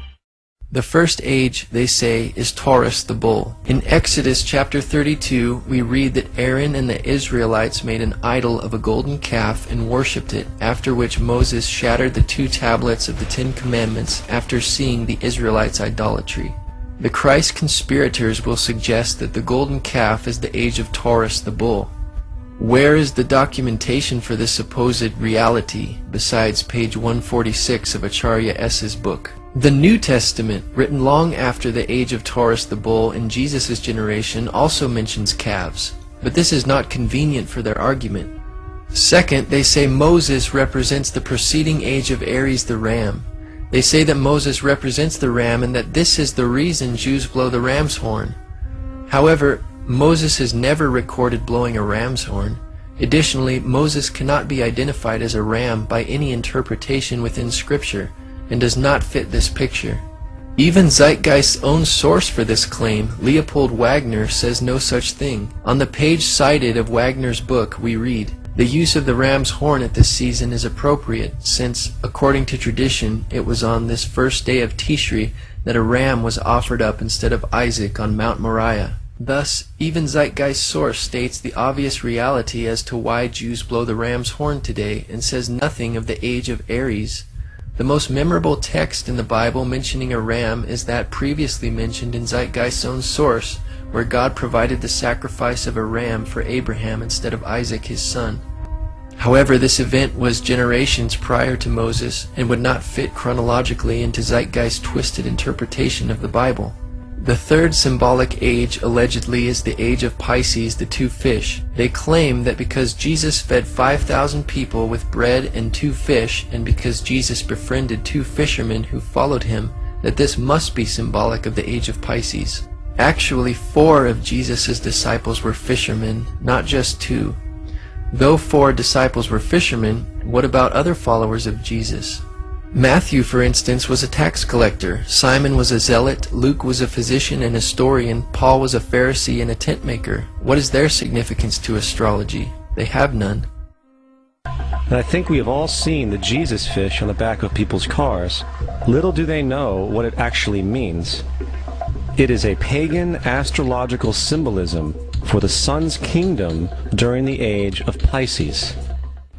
The first age, they say, is Taurus the bull. In Exodus chapter 32, we read that Aaron and the Israelites made an idol of a golden calf and worshipped it, after which Moses shattered the 2 tablets of the 10 Commandments after seeing the Israelites' idolatry. The Christ conspirators will suggest that the golden calf is the age of Taurus the bull. Where is the documentation for this supposed reality besides page 146 of Acharya S.'s book? The New Testament, written long after the age of Taurus the bull in Jesus' generation, also mentions calves, but this is not convenient for their argument. Second, they say Moses represents the preceding age of Aries the ram. They say that Moses represents the ram and that this is the reason Jews blow the ram's horn. However, Moses is never recorded blowing a ram's horn. Additionally, Moses cannot be identified as a ram by any interpretation within Scripture, and does not fit this picture. Even Zeitgeist's own source for this claim, Leopold Wagner, says no such thing. On the page cited of Wagner's book, we read, "The use of the ram's horn at this season is appropriate, since, according to tradition, it was on this first day of Tishri that a ram was offered up instead of Isaac on Mount Moriah." Thus, even Zeitgeist's source states the obvious reality as to why Jews blow the ram's horn today, and says nothing of the age of Aries. The most memorable text in the Bible mentioning a ram is that previously mentioned in Zeitgeist's own source, where God provided the sacrifice of a ram for Abraham instead of Isaac his son. However, this event was generations prior to Moses, and would not fit chronologically into Zeitgeist's twisted interpretation of the Bible. The third symbolic age allegedly is the age of Pisces, the 2 fish. They claim that because Jesus fed 5,000 people with bread and 2 fish, and because Jesus befriended 2 fishermen who followed him, that this must be symbolic of the age of Pisces. Actually, 4 of Jesus' disciples were fishermen, not just 2. Though 4 disciples were fishermen, what about other followers of Jesus? Matthew, for instance, was a tax collector, Simon was a zealot, Luke was a physician and historian, Paul was a Pharisee and a tent maker. What is their significance to astrology? They have none. And I think we have all seen the Jesus fish on the back of people's cars. Little do they know what it actually means. It is a pagan astrological symbolism for the sun's kingdom during the age of Pisces.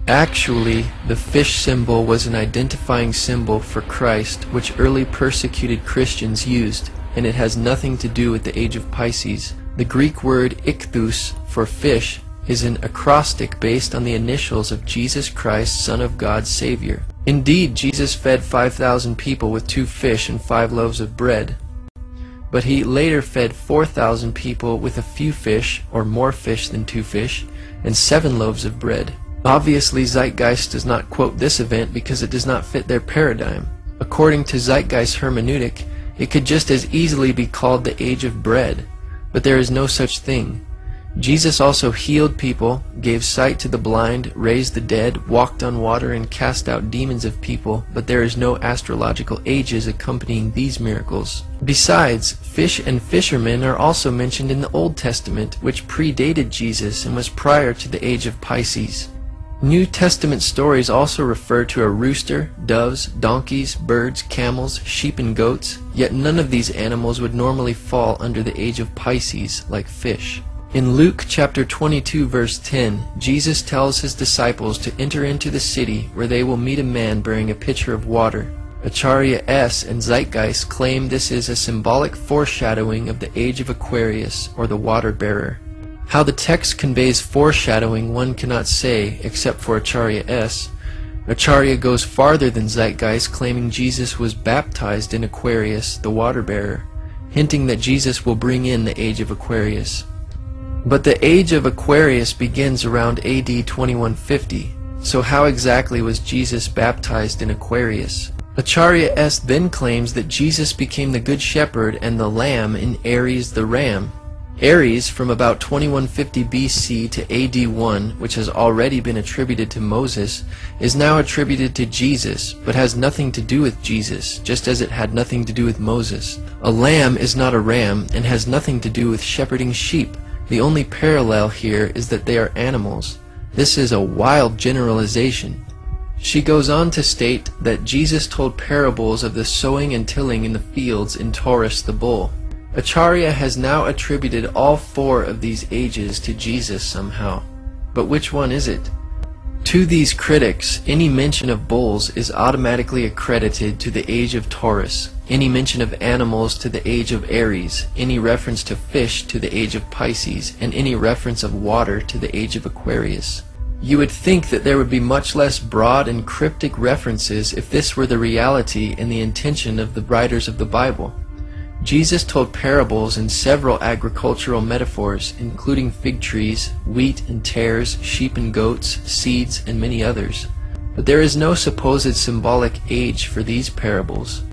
Actually, the fish symbol was an identifying symbol for Christ which early persecuted Christians used, and it has nothing to do with the age of Pisces. The Greek word ichthus for fish is an acrostic based on the initials of Jesus Christ, Son of God, Savior. Indeed, Jesus fed 5,000 people with 2 fish and 5 loaves of bread. But he later fed 4,000 people with a few fish, or more fish than 2 fish, and 7 loaves of bread. Obviously, Zeitgeist does not quote this event because it does not fit their paradigm. According to Zeitgeist hermeneutic, it could just as easily be called the age of bread, but there is no such thing. Jesus also healed people, gave sight to the blind, raised the dead, walked on water, and cast out demons of people, but there is no astrological ages accompanying these miracles. Besides, fish and fishermen are also mentioned in the Old Testament, which predated Jesus and was prior to the age of Pisces. New Testament stories also refer to a rooster, doves, donkeys, birds, camels, sheep, and goats, yet none of these animals would normally fall under the age of Pisces, like fish. In Luke chapter 22 verse 10, Jesus tells his disciples to enter into the city where they will meet a man bearing a pitcher of water. Acharya S. and Zeitgeist claim this is a symbolic foreshadowing of the age of Aquarius, or the water bearer. How the text conveys foreshadowing one cannot say, except for Acharya S. Acharya goes farther than Zeitgeist, claiming Jesus was baptized in Aquarius, the water bearer, hinting that Jesus will bring in the age of Aquarius. But the age of Aquarius begins around AD 2150, so how exactly was Jesus baptized in Aquarius? Acharya S. then claims that Jesus became the Good Shepherd and the Lamb in Aries the Ram. Aries, from about 2150 BC to AD 1, which has already been attributed to Moses, is now attributed to Jesus, but has nothing to do with Jesus, just as it had nothing to do with Moses. A lamb is not a ram, and has nothing to do with shepherding sheep. The only parallel here is that they are animals. This is a wild generalization. She goes on to state that Jesus told parables of the sowing and tilling in the fields in Taurus the bull. Acharya has now attributed all 4 of these ages to Jesus somehow. But which one is it? To these critics, any mention of bulls is automatically accredited to the age of Taurus, any mention of animals to the age of Aries, any reference to fish to the age of Pisces, and any reference of water to the age of Aquarius. You would think that there would be much less broad and cryptic references if this were the reality and the intention of the writers of the Bible. Jesus told parables and several agricultural metaphors, including fig trees, wheat and tares, sheep and goats, seeds, and many others. But there is no supposed symbolic age for these parables.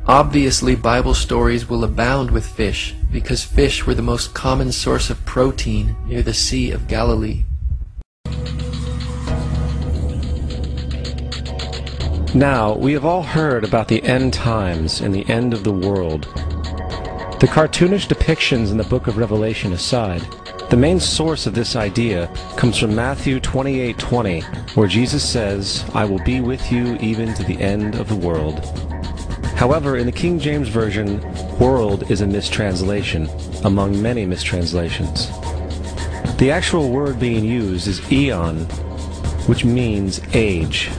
Obviously, Bible stories will abound with fish, because fish were the most common source of protein near the Sea of Galilee. Now, we have all heard about the end times and the end of the world. The cartoonish depictions in the book of Revelation aside, the main source of this idea comes from Matthew 28:20, where Jesus says, "I will be with you even to the end of the world." However, in the King James Version, world is a mistranslation, among many mistranslations. The actual word being used is eon, which means age.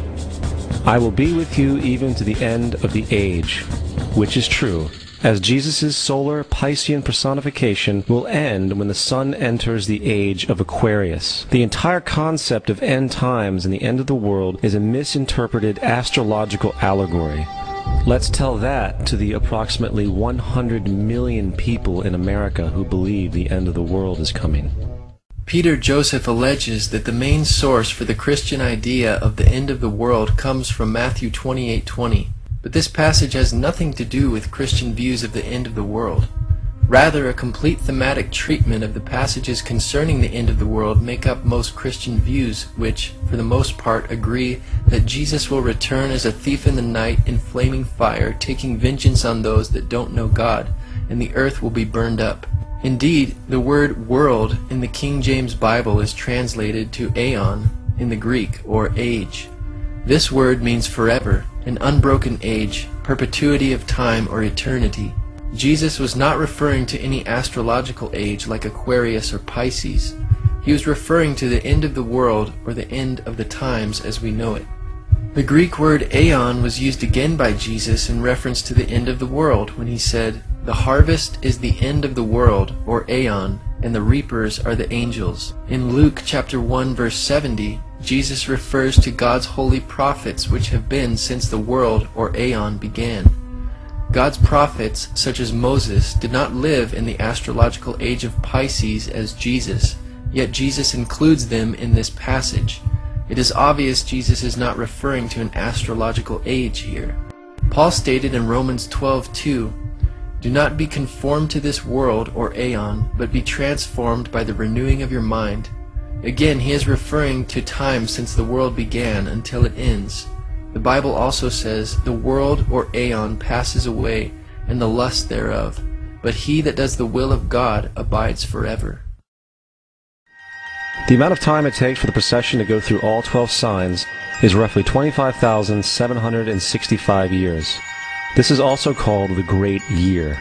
I will be with you even to the end of the age, which is true, as Jesus' solar Piscean personification will end when the sun enters the age of Aquarius. The entire concept of end times and the end of the world is a misinterpreted astrological allegory. Let's tell that to the approximately 100 million people in America who believe the end of the world is coming. Peter Joseph alleges that the main source for the Christian idea of the end of the world comes from Matthew 28:20. But this passage has nothing to do with Christian views of the end of the world. Rather, a complete thematic treatment of the passages concerning the end of the world make up most Christian views, which, for the most part, agree that Jesus will return as a thief in the night in flaming fire, taking vengeance on those that don't know God, and the earth will be burned up. Indeed, the word world in the King James Bible is translated to aeon in the Greek, or age. This word means forever, an unbroken age, perpetuity of time or eternity. Jesus was not referring to any astrological age like Aquarius or Pisces. He was referring to the end of the world, or the end of the times as we know it. The Greek word aeon was used again by Jesus in reference to the end of the world when he said, "The harvest is the end of the world," or aeon, and the reapers are the angels. In Luke chapter 1 verse 70, Jesus refers to God's holy prophets which have been since the world, or aeon, began. God's prophets, such as Moses, did not live in the astrological age of Pisces as Jesus, yet Jesus includes them in this passage. It is obvious Jesus is not referring to an astrological age here. Paul stated in Romans 12:2, "Do not be conformed to this world, or aeon, but be transformed by the renewing of your mind." Again, he is referring to time since the world began until it ends. The Bible also says, "The world," or aeon, "passes away, and the lust thereof, but he that does the will of God abides forever." The amount of time it takes for the procession to go through all 12 signs is roughly 25,765 years. This is also called the Great Year,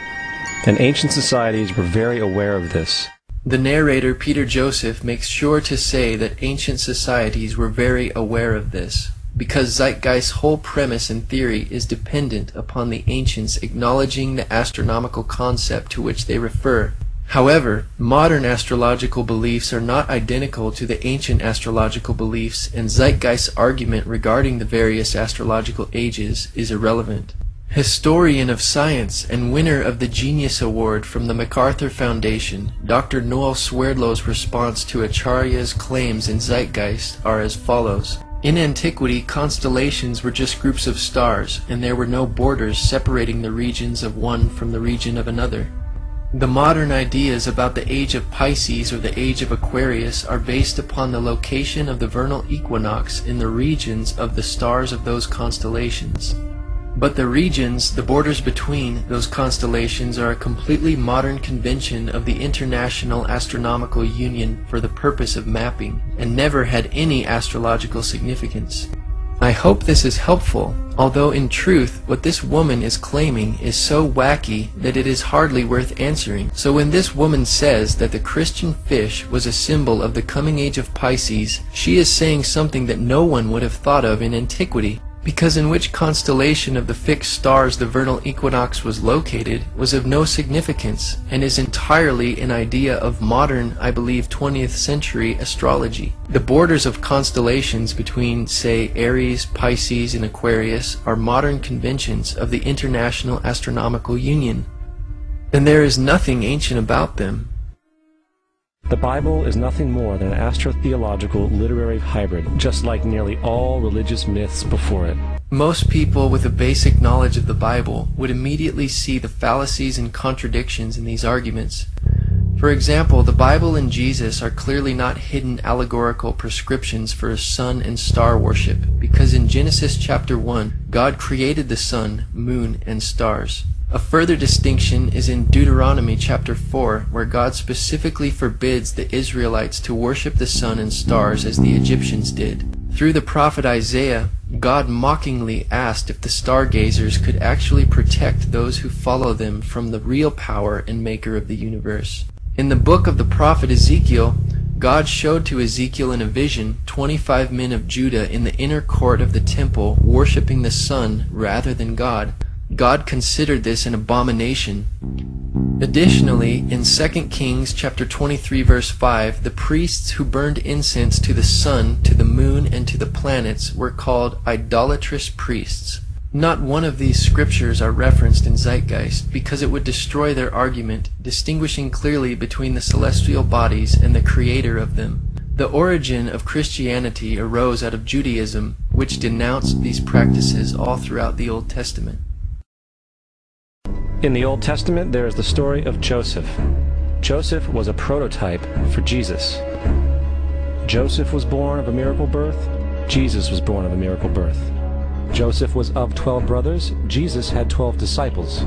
and ancient societies were very aware of this. The narrator, Peter Joseph, makes sure to say that ancient societies were very aware of this, because Zeitgeist's whole premise and theory is dependent upon the ancients acknowledging the astronomical concept to which they refer. However, modern astrological beliefs are not identical to the ancient astrological beliefs, and Zeitgeist's argument regarding the various astrological ages is irrelevant. Historian of science and winner of the Genius Award from the MacArthur Foundation, Dr. Noel Swerdlow's response to Acharya's claims in Zeitgeist are as follows. In antiquity, constellations were just groups of stars, and there were no borders separating the regions of one from the region of another. The modern ideas about the age of Pisces or the age of Aquarius are based upon the location of the vernal equinox in the regions of the stars of those constellations. But the regions, the borders between those constellations, are a completely modern convention of the International Astronomical Union for the purpose of mapping, and never had any astrological significance. I hope this is helpful, although in truth what this woman is claiming is so wacky that it is hardly worth answering. So when this woman says that the Christian fish was a symbol of the coming age of Pisces, she is saying something that no one would have thought of in antiquity, because in which constellation of the fixed stars the vernal equinox was located was of no significance, and is entirely an idea of modern, I believe, 20th century astrology. The borders of constellations between, say, Aries, Pisces, and Aquarius are modern conventions of the International Astronomical Union, and there is nothing ancient about them. The Bible is nothing more than an astrotheological literary hybrid, just like nearly all religious myths before it. Most people with a basic knowledge of the Bible would immediately see the fallacies and contradictions in these arguments. For example, the Bible and Jesus are clearly not hidden allegorical prescriptions for sun and star worship, because in Genesis chapter 1, God created the sun, moon, and stars. A further distinction is in Deuteronomy chapter 4, where God specifically forbids the Israelites to worship the sun and stars as the Egyptians did. Through the prophet Isaiah, God mockingly asked if the stargazers could actually protect those who follow them from the real power and maker of the universe. In the book of the prophet Ezekiel, God showed to Ezekiel in a vision 25 men of Judah in the inner court of the temple worshiping the sun rather than God. God considered this an abomination. Additionally, in 2 Kings chapter 23 verse 5, the priests who burned incense to the sun, to the moon, and to the planets were called idolatrous priests. Not one of these scriptures are referenced in Zeitgeist, because it would destroy their argument, distinguishing clearly between the celestial bodies and the creator of them. The origin of Christianity arose out of Judaism, which denounced these practices all throughout the Old Testament. In the Old Testament, there is the story of Joseph. Joseph was a prototype for Jesus. Joseph was born of a miracle birth. Jesus was born of a miracle birth. Joseph was of 12 brothers. Jesus had 12 disciples.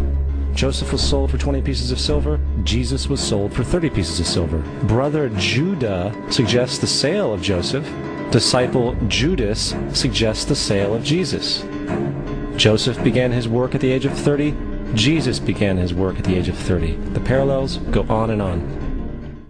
Joseph was sold for 20 pieces of silver. Jesus was sold for 30 pieces of silver. Brother Judah suggests the sale of Joseph. Disciple Judas suggests the sale of Jesus. Joseph began his work at the age of 30. Jesus began his work at the age of 30. The parallels go on and on.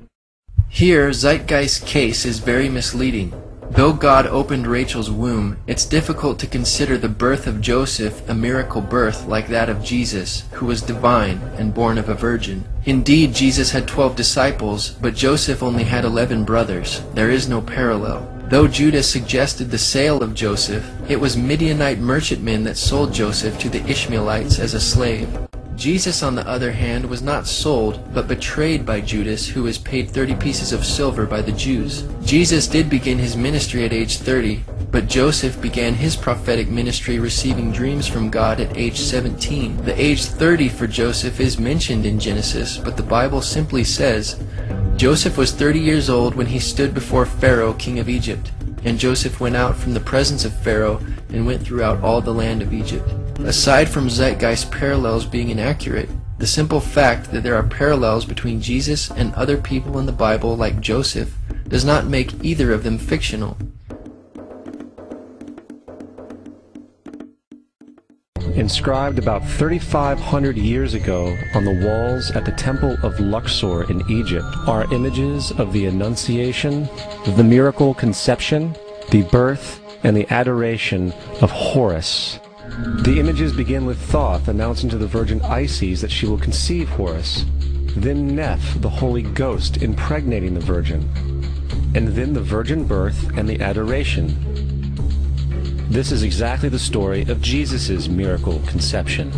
Here, Zeitgeist's case is very misleading. Though God opened Rachel's womb, it's difficult to consider the birth of Joseph a miracle birth like that of Jesus, who was divine and born of a virgin. Indeed, Jesus had 12 disciples, but Joseph only had 11 brothers. There is no parallel. Though Judas suggested the sale of Joseph, it was Midianite merchantmen that sold Joseph to the Ishmaelites as a slave. Jesus, on the other hand, was not sold, but betrayed by Judas, who was paid 30 pieces of silver by the Jews. Jesus did begin his ministry at age 30, but Joseph began his prophetic ministry receiving dreams from God at age 17. The age 30 for Joseph is mentioned in Genesis, but the Bible simply says, Joseph was 30 years old when he stood before Pharaoh, king of Egypt. And Joseph went out from the presence of Pharaoh and went throughout all the land of Egypt. Aside from Zeitgeist parallels being inaccurate, the simple fact that there are parallels between Jesus and other people in the Bible like Joseph does not make either of them fictional. Inscribed about 3,500 years ago on the walls at the Temple of Luxor in Egypt are images of the Annunciation, the miracle conception, the birth, and the adoration of Horus. The images begin with Thoth announcing to the virgin Isis that she will conceive Horus, then Neph, the Holy Ghost, impregnating the virgin, and then the virgin birth and the adoration. This is exactly the story of Jesus' miracle conception.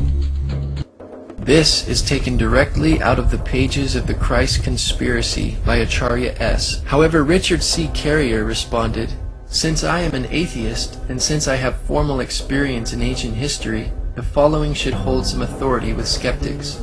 This is taken directly out of the pages of The Christ Conspiracy by Acharya S. However, Richard C. Carrier responded, "Since I am an atheist, and since I have formal experience in ancient history, the following should hold some authority with skeptics.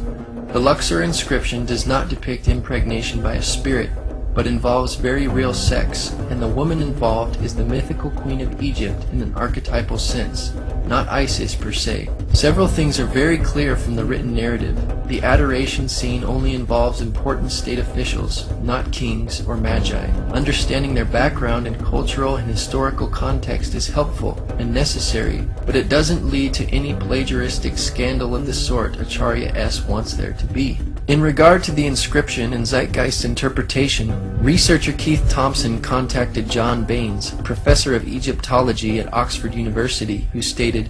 The Luxor inscription does not depict impregnation by a spirit, but involves very real sex, and the woman involved is the mythical queen of Egypt in an archetypal sense, not Isis per se. Several things are very clear from the written narrative. The adoration scene only involves important state officials, not kings or magi. Understanding their background and cultural and historical context is helpful and necessary, but it doesn't lead to any plagiaristic scandal of the sort Acharya S. wants there to be." In regard to the inscription and Zeitgeist interpretation, researcher Keith Thompson contacted John Baines, professor of Egyptology at Oxford University, who stated,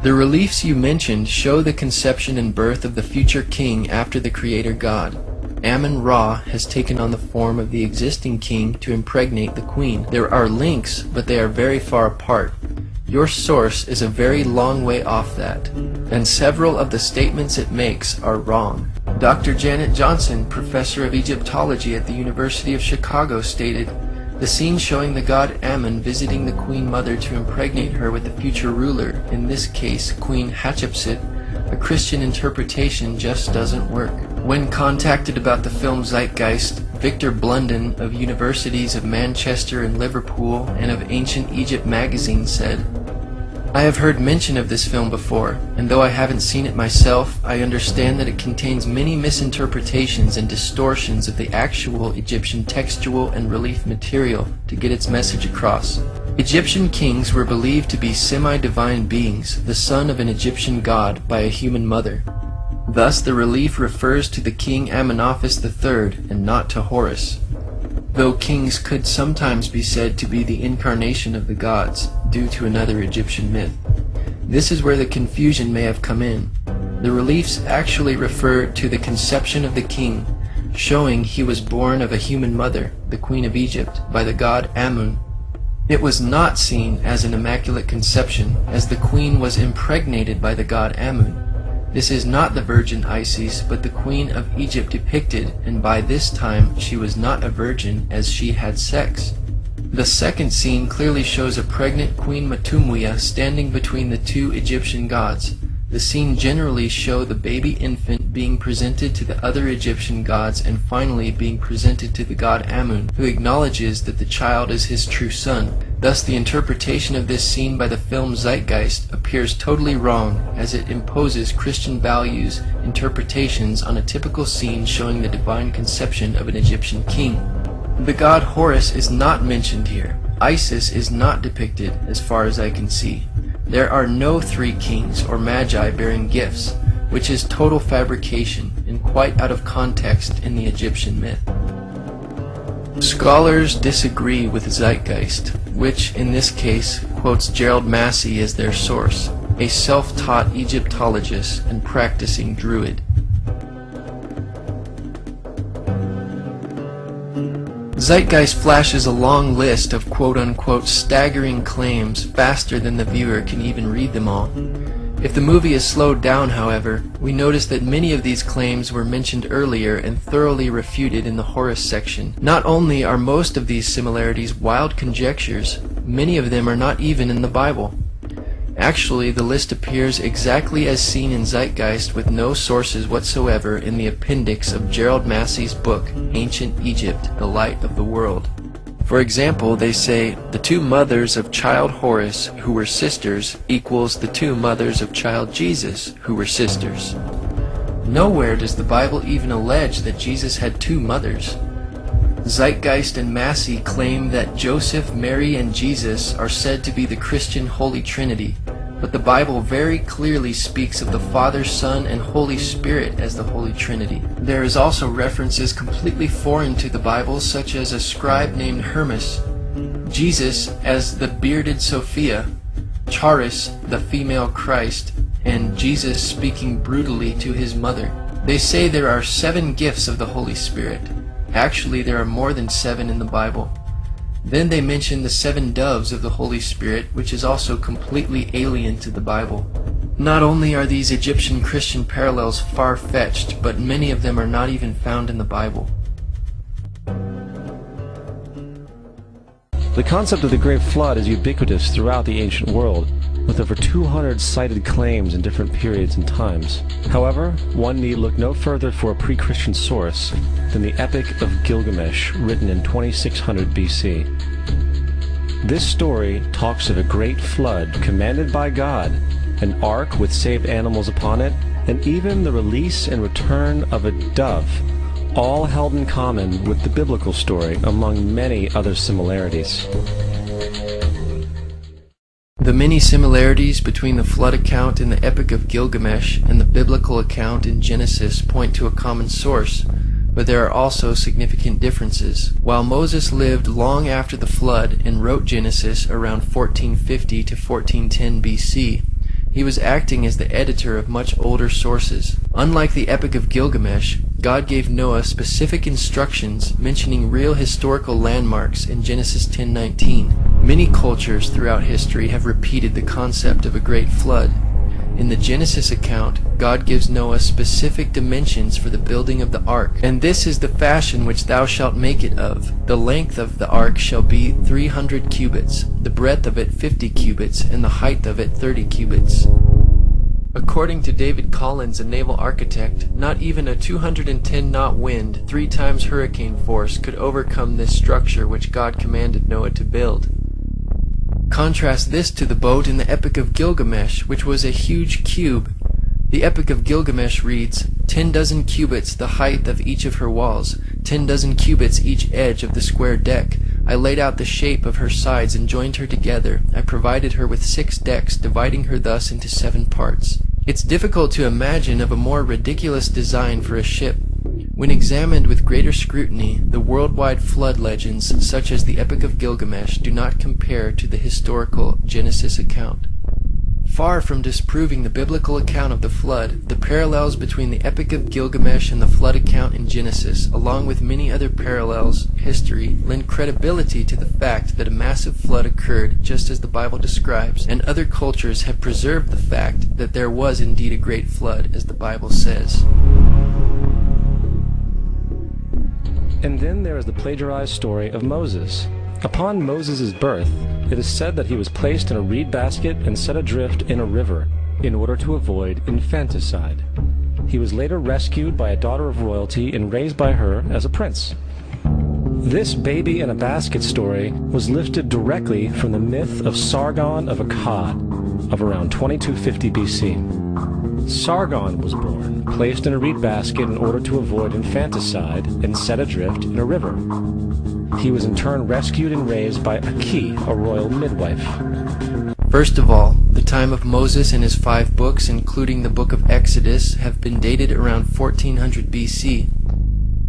"The reliefs you mentioned show the conception and birth of the future king after the creator god. Amun-Ra has taken on the form of the existing king to impregnate the queen. There are links, but they are very far apart. Your source is a very long way off that, and several of the statements it makes are wrong." Dr. Janet Johnson, professor of Egyptology at the University of Chicago, stated, "The scene showing the god Amun visiting the queen mother to impregnate her with the future ruler, in this case Queen Hatshepsut, a Christian interpretation just doesn't work." When contacted about the film Zeitgeist, Victor Blunden of Universities of Manchester and Liverpool and of Ancient Egypt magazine said, "I have heard mention of this film before, and though I haven't seen it myself, I understand that it contains many misinterpretations and distortions of the actual Egyptian textual and relief material to get its message across. Egyptian kings were believed to be semi-divine beings, the son of an Egyptian god by a human mother. Thus the relief refers to the king Amenophis III and not to Horus, though kings could sometimes be said to be the incarnation of the gods, due to another Egyptian myth. This is where the confusion may have come in. The reliefs actually refer to the conception of the king, showing he was born of a human mother, the queen of Egypt, by the god Amun. It was not seen as an immaculate conception, as the queen was impregnated by the god Amun. This is not the virgin Isis, but the queen of Egypt depicted, and by this time she was not a virgin as she had sex. The second scene clearly shows a pregnant Queen Matumwiya standing between the two Egyptian gods. The scene generally shows the baby infant being presented to the other Egyptian gods and finally being presented to the god Amun, who acknowledges that the child is his true son. Thus the interpretation of this scene by the film Zeitgeist appears totally wrong, as it imposes Christian values interpretations on a typical scene showing the divine conception of an Egyptian king. The god Horus is not mentioned here. Isis is not depicted as far as I can see. There are no three kings or magi bearing gifts. which is total fabrication and quite out of context in the Egyptian myth. Scholars disagree with Zeitgeist, which in this case quotes Gerald Massey as their source, a self-taught Egyptologist and practicing Druid. Zeitgeist flashes a long list of quote-unquote staggering claims faster than the viewer can even read them all. If the movie is slowed down, however, we notice that many of these claims were mentioned earlier and thoroughly refuted in the Horus section. Not only are most of these similarities wild conjectures, many of them are not even in the Bible. Actually, the list appears exactly as seen in Zeitgeist with no sources whatsoever in the appendix of Gerald Massey's book, Ancient Egypt, The Light of the World. For example, they say, the two mothers of child Horus, who were sisters, equals the two mothers of child Jesus, who were sisters. Nowhere does the Bible even allege that Jesus had two mothers. Zeitgeist and Massey claim that Joseph, Mary, and Jesus are said to be the Christian Holy Trinity, but the Bible very clearly speaks of the Father, Son, and Holy Spirit as the Holy Trinity. There is also references completely foreign to the Bible, such as a scribe named Hermas, Jesus as the bearded Sophia, Charis, the female Christ, and Jesus speaking brutally to his mother. They say there are 7 gifts of the Holy Spirit. Actually, there are more than 7 in the Bible. Then they mention the 7 doves of the Holy Spirit, which is also completely alien to the Bible. Not only are these Egyptian Christian parallels far-fetched, but many of them are not even found in the Bible. The concept of the Great Flood is ubiquitous throughout the ancient world, with over 200 cited claims in different periods and times. However, one need look no further for a pre-Christian source than the Epic of Gilgamesh, written in 2600 BC. This story talks of a great flood commanded by God, an ark with saved animals upon it, and even the release and return of a dove, all held in common with the biblical story, among many other similarities. The many similarities between the flood account in the Epic of Gilgamesh and the biblical account in Genesis point to a common source, but there are also significant differences. While Moses lived long after the flood and wrote Genesis around 1450 to 1410 BC, he was acting as the editor of much older sources. Unlike the Epic of Gilgamesh, God gave Noah specific instructions mentioning real historical landmarks in Genesis 10:19. Many cultures throughout history have repeated the concept of a great flood. In the Genesis account, God gives Noah specific dimensions for the building of the ark, and this is the fashion which thou shalt make it of. The length of the ark shall be 300 cubits, the breadth of it 50 cubits, and the height of it 30 cubits. According to David Collins, a naval architect, not even a 210-knot wind, 3 times hurricane force, could overcome this structure which God commanded Noah to build. Contrast this to the boat in the Epic of Gilgamesh, which was a huge cube. The Epic of Gilgamesh reads, 10 dozen cubits the height of each of her walls, 10 dozen cubits each edge of the square deck. I laid out the shape of her sides and joined her together. I provided her with 6 decks, dividing her thus into 7 parts. It's difficult to imagine of a more ridiculous design for a ship. When examined with greater scrutiny, the worldwide flood legends, such as the Epic of Gilgamesh, do not compare to the historical Genesis account. Far from disproving the biblical account of the flood, the parallels between the Epic of Gilgamesh and the flood account in Genesis, along with many other parallels, history, lend credibility to the fact that a massive flood occurred just as the Bible describes, and other cultures have preserved the fact that there was indeed a great flood, as the Bible says. And then there is the plagiarized story of Moses. Upon Moses' birth, it is said that he was placed in a reed basket and set adrift in a river in order to avoid infanticide. He was later rescued by a daughter of royalty and raised by her as a prince. This baby in a basket story was lifted directly from the myth of Sargon of Akkad of around 2250 BC. Sargon was born, placed in a reed basket in order to avoid infanticide, and set adrift in a river. He was in turn rescued and raised by Aki, a royal midwife. First of all, the time of Moses and his 5 books, including the book of Exodus, have been dated around 1400 BC,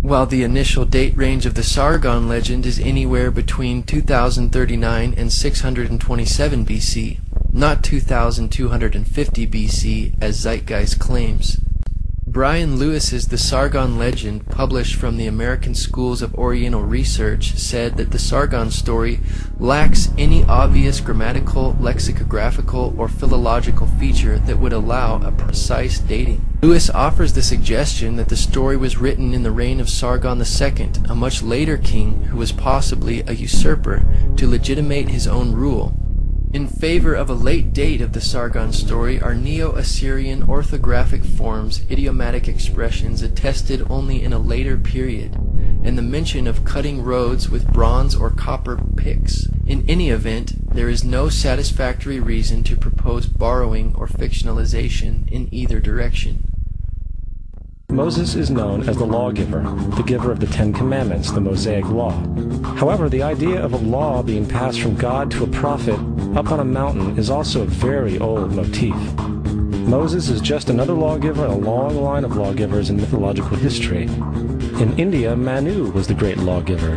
while the initial date range of the Sargon legend is anywhere between 2039 and 627 BC, not 2250 BC as Zeitgeist claims. Brian Lewis's The Sargon Legend, published from the American Schools of Oriental Research, said that the Sargon story lacks any obvious grammatical, lexicographical, or philological feature that would allow a precise dating. Lewis offers the suggestion that the story was written in the reign of Sargon II, a much later king who was possibly a usurper, to legitimate his own rule. In favor of a late date of the Sargon story are Neo-Assyrian orthographic forms, idiomatic expressions attested only in a later period, and the mention of cutting roads with bronze or copper picks. In any event, there is no satisfactory reason to propose borrowing or fictionalization in either direction. Moses is known as the lawgiver, the giver of the 10 Commandments, the Mosaic Law. However, the idea of a law being passed from God to a prophet up on a mountain is also a very old motif. Moses is just another lawgiver in a long line of lawgivers in mythological history. In India, Manu was the great lawgiver.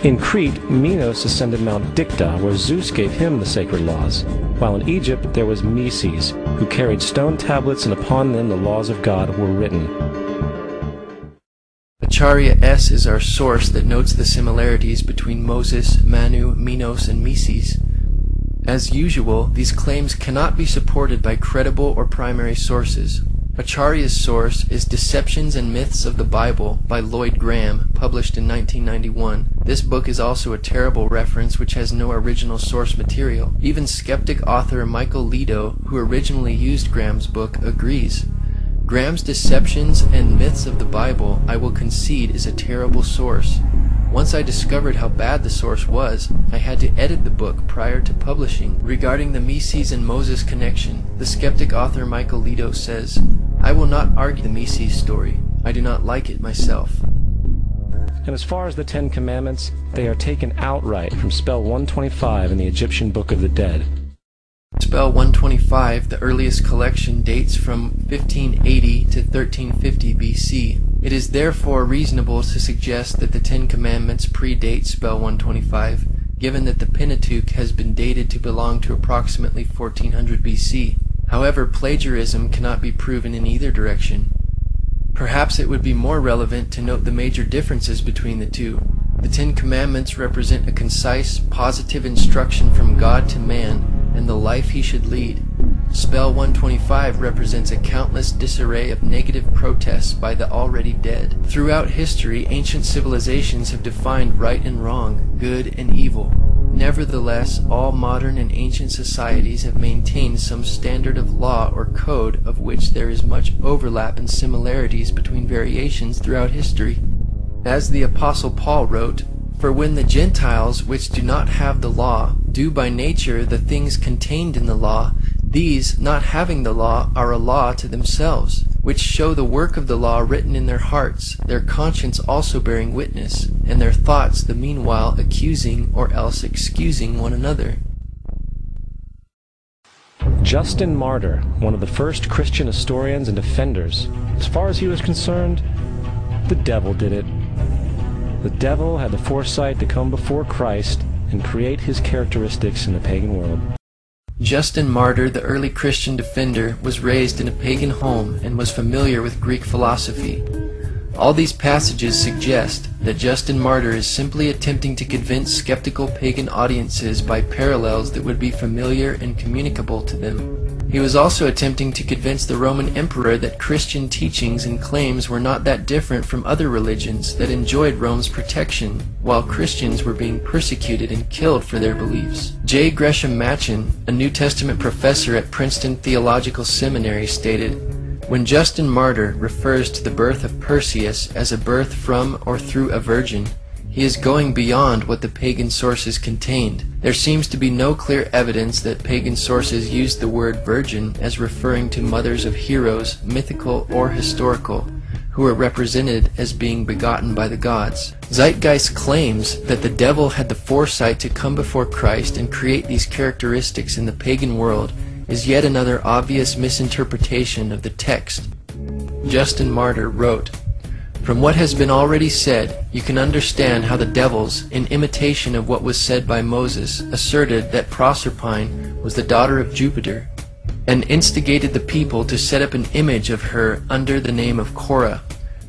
In Crete, Minos ascended Mount Dicta, where Zeus gave him the sacred laws, while in Egypt there was Meses, who carried stone tablets and upon them the laws of God were written. Acharya S. is our source that notes the similarities between Moses, Manu, Minos, and Meses. As usual, these claims cannot be supported by credible or primary sources. Acharya's source is Deceptions and Myths of the Bible by Lloyd Graham, published in 1991. This book is also a terrible reference which has no original source material. Even skeptic author Michael Lido, who originally used Graham's book, agrees. Graham's Deceptions and Myths of the Bible, I will concede, is a terrible source. Once I discovered how bad the source was, I had to edit the book prior to publishing. Regarding the Meses and Moses connection, the skeptic author Michael Lido says, I will not argue the Meses story. I do not like it myself. And as far as the 10 Commandments, they are taken outright from spell 125 in the Egyptian Book of the Dead. Spell 125, the earliest collection, dates from 1580 to 1350 BC. It is therefore reasonable to suggest that the 10 Commandments predate spell 125, given that the Pentateuch has been dated to belong to approximately 1400 BC. However, plagiarism cannot be proven in either direction. Perhaps it would be more relevant to note the major differences between the two. The 10 Commandments represent a concise, positive instruction from God to man, and the life he should lead. Spell 125 represents a countless disarray of negative protests by the already dead. Throughout history, ancient civilizations have defined right and wrong, good and evil. Nevertheless, all modern and ancient societies have maintained some standard of law or code of which there is much overlap and similarities between variations throughout history. As the Apostle Paul wrote, For when the Gentiles, which do not have the law, do by nature the things contained in the law, these, not having the law, are a law to themselves, which show the work of the law written in their hearts, their conscience also bearing witness, and their thoughts the meanwhile accusing or else excusing one another. Justin Martyr, one of the first Christian historians and defenders, as far as he was concerned, the devil did it. The devil had the foresight to come before Christ and create his characteristics in the pagan world. Justin Martyr, the early Christian defender, was raised in a pagan home and was familiar with Greek philosophy. All these passages suggest that Justin Martyr is simply attempting to convince skeptical pagan audiences by parallels that would be familiar and communicable to them. He was also attempting to convince the Roman emperor that Christian teachings and claims were not that different from other religions that enjoyed Rome's protection, while Christians were being persecuted and killed for their beliefs. J. Gresham Machen, a New Testament professor at Princeton Theological Seminary, stated, When Justin Martyr refers to the birth of Perseus as a birth from or through a virgin, he is going beyond what the pagan sources contained. There seems to be no clear evidence that pagan sources used the word virgin as referring to mothers of heroes, mythical or historical, who are represented as being begotten by the gods. Zeitgeist claims that the devil had the foresight to come before Christ and create these characteristics in the pagan world is yet another obvious misinterpretation of the text. Justin Martyr wrote, "From what has been already said, you can understand how the devils, in imitation of what was said by Moses, asserted that Proserpine was the daughter of Jupiter, and instigated the people to set up an image of her under the name of Korah.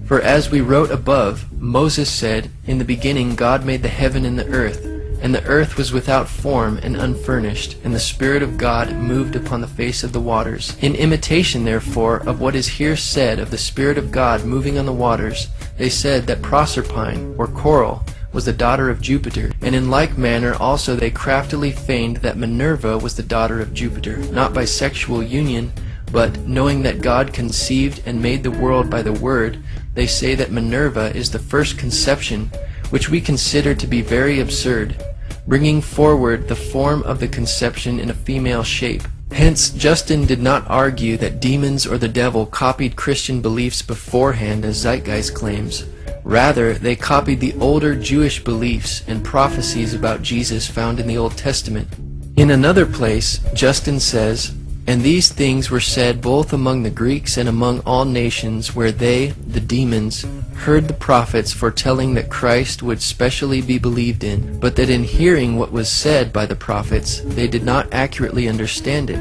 For as we wrote above, Moses said, 'In the beginning God made the heaven and the earth, and the earth was without form and unfurnished, and the Spirit of God moved upon the face of the waters.' In imitation, therefore, of what is here said of the Spirit of God moving on the waters, they said that Proserpine, or Coral, was the daughter of Jupiter, and in like manner also they craftily feigned that Minerva was the daughter of Jupiter, not by sexual union, but, knowing that God conceived and made the world by the Word, they say that Minerva is the first conception, which we consider to be very absurd, bringing forward the form of the conception in a female shape. Hence, Justin did not argue that demons or the devil copied Christian beliefs beforehand, as Zeitgeist claims. Rather, they copied the older Jewish beliefs and prophecies about Jesus found in the Old Testament. In another place, Justin says, "And these things were said both among the Greeks and among all nations, where they, the demons, heard the prophets foretelling that Christ would specially be believed in, but that in hearing what was said by the prophets, they did not accurately understand it,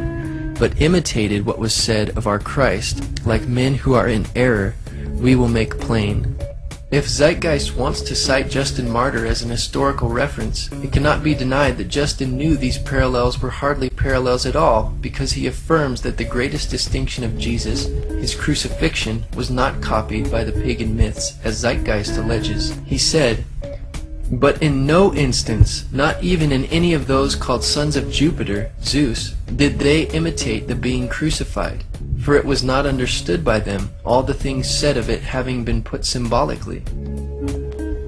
but imitated what was said of our Christ. Like men who are in error, we will make plain." If Zeitgeist wants to cite Justin Martyr as an historical reference, it cannot be denied that Justin knew these parallels were hardly parallels at all, because he affirms that the greatest distinction of Jesus, his crucifixion, was not copied by the pagan myths, as Zeitgeist alleges. He said, "But in no instance, not even in any of those called sons of Jupiter, Zeus, did they imitate the being crucified. For it was not understood by them, all the things said of it having been put symbolically."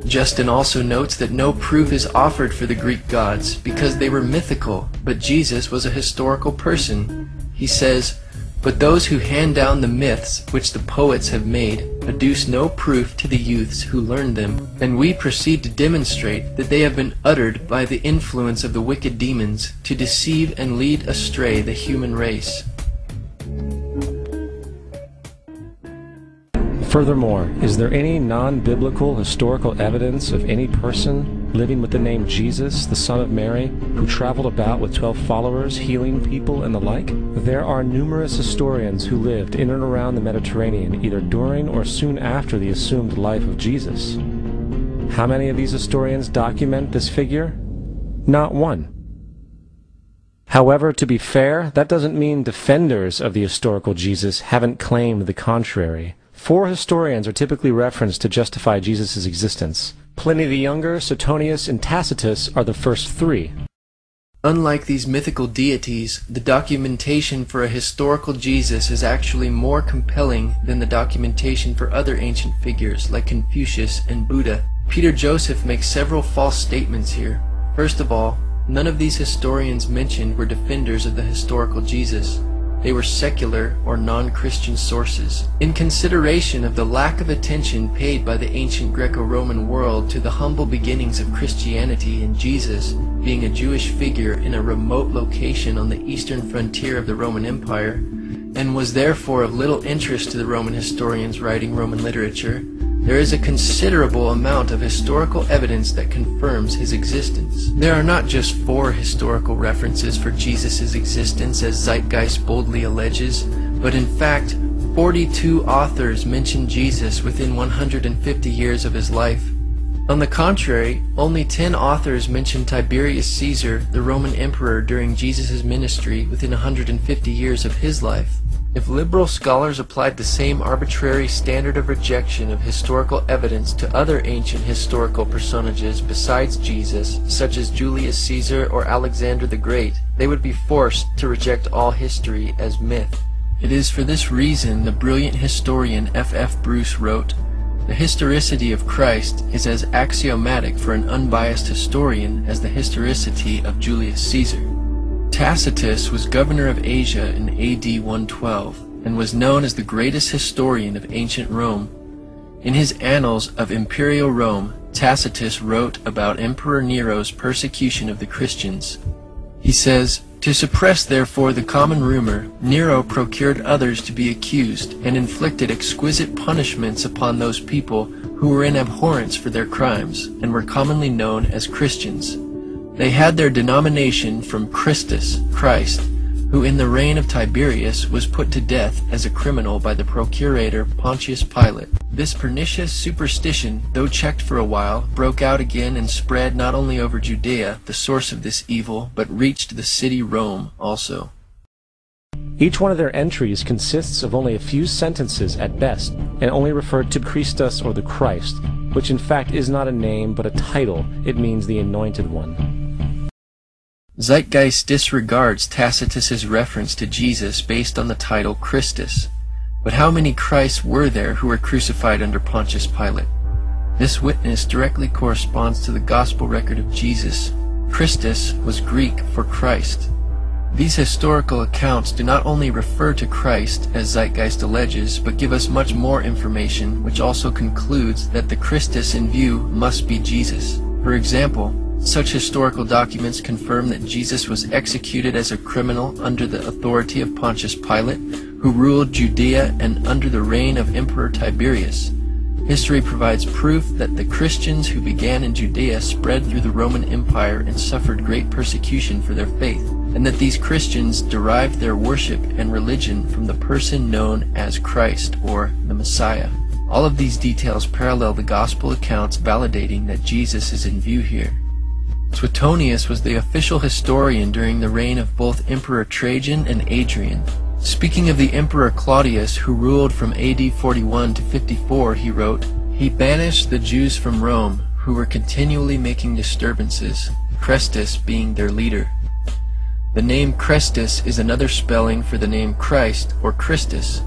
Justin also notes that no proof is offered for the Greek gods, because they were mythical, but Jesus was a historical person. He says, "But those who hand down the myths which the poets have made, adduce no proof to the youths who learn them, and we proceed to demonstrate that they have been uttered by the influence of the wicked demons, to deceive and lead astray the human race." Furthermore, is there any non-biblical historical evidence of any person living with the name Jesus, the son of Mary, who traveled about with 12 followers, healing people and the like? There are numerous historians who lived in and around the Mediterranean, either during or soon after the assumed life of Jesus. How many of these historians document this figure? Not one. However, to be fair, that doesn't mean defenders of the historical Jesus haven't claimed the contrary. 4 historians are typically referenced to justify Jesus' existence. Pliny the Younger, Suetonius, and Tacitus are the first 3. Unlike these mythical deities, the documentation for a historical Jesus is actually more compelling than the documentation for other ancient figures like Confucius and Buddha. Peter Joseph makes several false statements here. First of all, none of these historians mentioned were defenders of the historical Jesus. They were secular or non-Christian sources. In consideration of the lack of attention paid by the ancient Greco-Roman world to the humble beginnings of Christianity and Jesus being a Jewish figure in a remote location on the eastern frontier of the Roman Empire, and was therefore of little interest to the Roman historians writing Roman literature, there is a considerable amount of historical evidence that confirms his existence. There are not just 4 historical references for Jesus' existence, as Zeitgeist boldly alleges, but in fact, 42 authors mention Jesus within 150 years of his life. On the contrary, only 10 authors mention Tiberius Caesar, the Roman emperor during Jesus' ministry within 150 years of his life. If liberal scholars applied the same arbitrary standard of rejection of historical evidence to other ancient historical personages besides Jesus, such as Julius Caesar or Alexander the Great, they would be forced to reject all history as myth. It is for this reason the brilliant historian F.F. Bruce wrote, "The historicity of Christ is as axiomatic for an unbiased historian as the historicity of Julius Caesar." Tacitus was governor of Asia in AD 112 and was known as the greatest historian of ancient Rome. In his Annals of Imperial Rome, Tacitus wrote about Emperor Nero's persecution of the Christians. He says, "To suppress therefore the common rumor, Nero procured others to be accused, and inflicted exquisite punishments upon those people who were in abhorrence for their crimes, and were commonly known as Christians. They had their denomination from Christus, Christ, who in the reign of Tiberius was put to death as a criminal by the procurator Pontius Pilate. This pernicious superstition, though checked for a while, broke out again and spread not only over Judea, the source of this evil, but reached the city Rome also." Each one of their entries consists of only a few sentences at best, and only referred to Christus or the Christ, which in fact is not a name but a title. It means the Anointed One. Zeitgeist disregards Tacitus's reference to Jesus based on the title Christus. But how many Christs were there who were crucified under Pontius Pilate? This witness directly corresponds to the gospel record of Jesus. Christus was Greek for Christ. These historical accounts do not only refer to Christ, as Zeitgeist alleges, but give us much more information, which also concludes that the Christus in view must be Jesus. For example, such historical documents confirm that Jesus was executed as a criminal under the authority of Pontius Pilate, who ruled Judea and under the reign of Emperor Tiberius. History provides proof that the Christians who began in Judea spread through the Roman Empire and suffered great persecution for their faith, and that these Christians derived their worship and religion from the person known as Christ, or the Messiah. All of these details parallel the gospel accounts, validating that Jesus is in view here. Suetonius was the official historian during the reign of both Emperor Trajan and Adrian. Speaking of the Emperor Claudius, who ruled from AD 41 to 54, he wrote, "He banished the Jews from Rome, who were continually making disturbances, Chrestus being their leader." The name Chrestus is another spelling for the name Christ or Christus.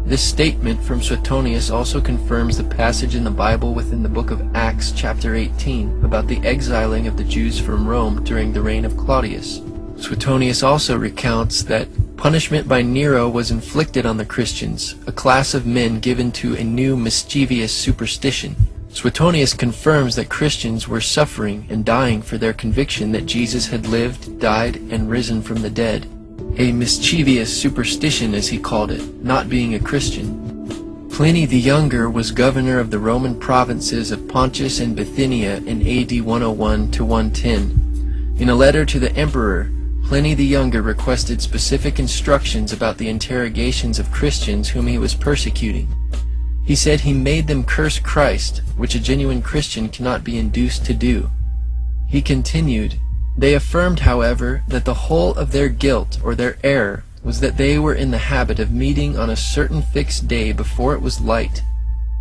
This statement from Suetonius also confirms the passage in the Bible within the book of Acts chapter 18 about the exiling of the Jews from Rome during the reign of Claudius. Suetonius also recounts that punishment by Nero was inflicted on the Christians, a class of men given to a new mischievous superstition. Suetonius confirms that Christians were suffering and dying for their conviction that Jesus had lived, died, and risen from the dead. A mischievous superstition, as he called it, not being a Christian. Pliny the Younger was governor of the Roman provinces of Pontus and Bithynia in AD 101 to 110. In a letter to the emperor, Pliny the Younger requested specific instructions about the interrogations of Christians whom he was persecuting. He said he made them curse Christ, which a genuine Christian cannot be induced to do. He continued, "They affirmed, however, that the whole of their guilt or their error was that they were in the habit of meeting on a certain fixed day before it was light,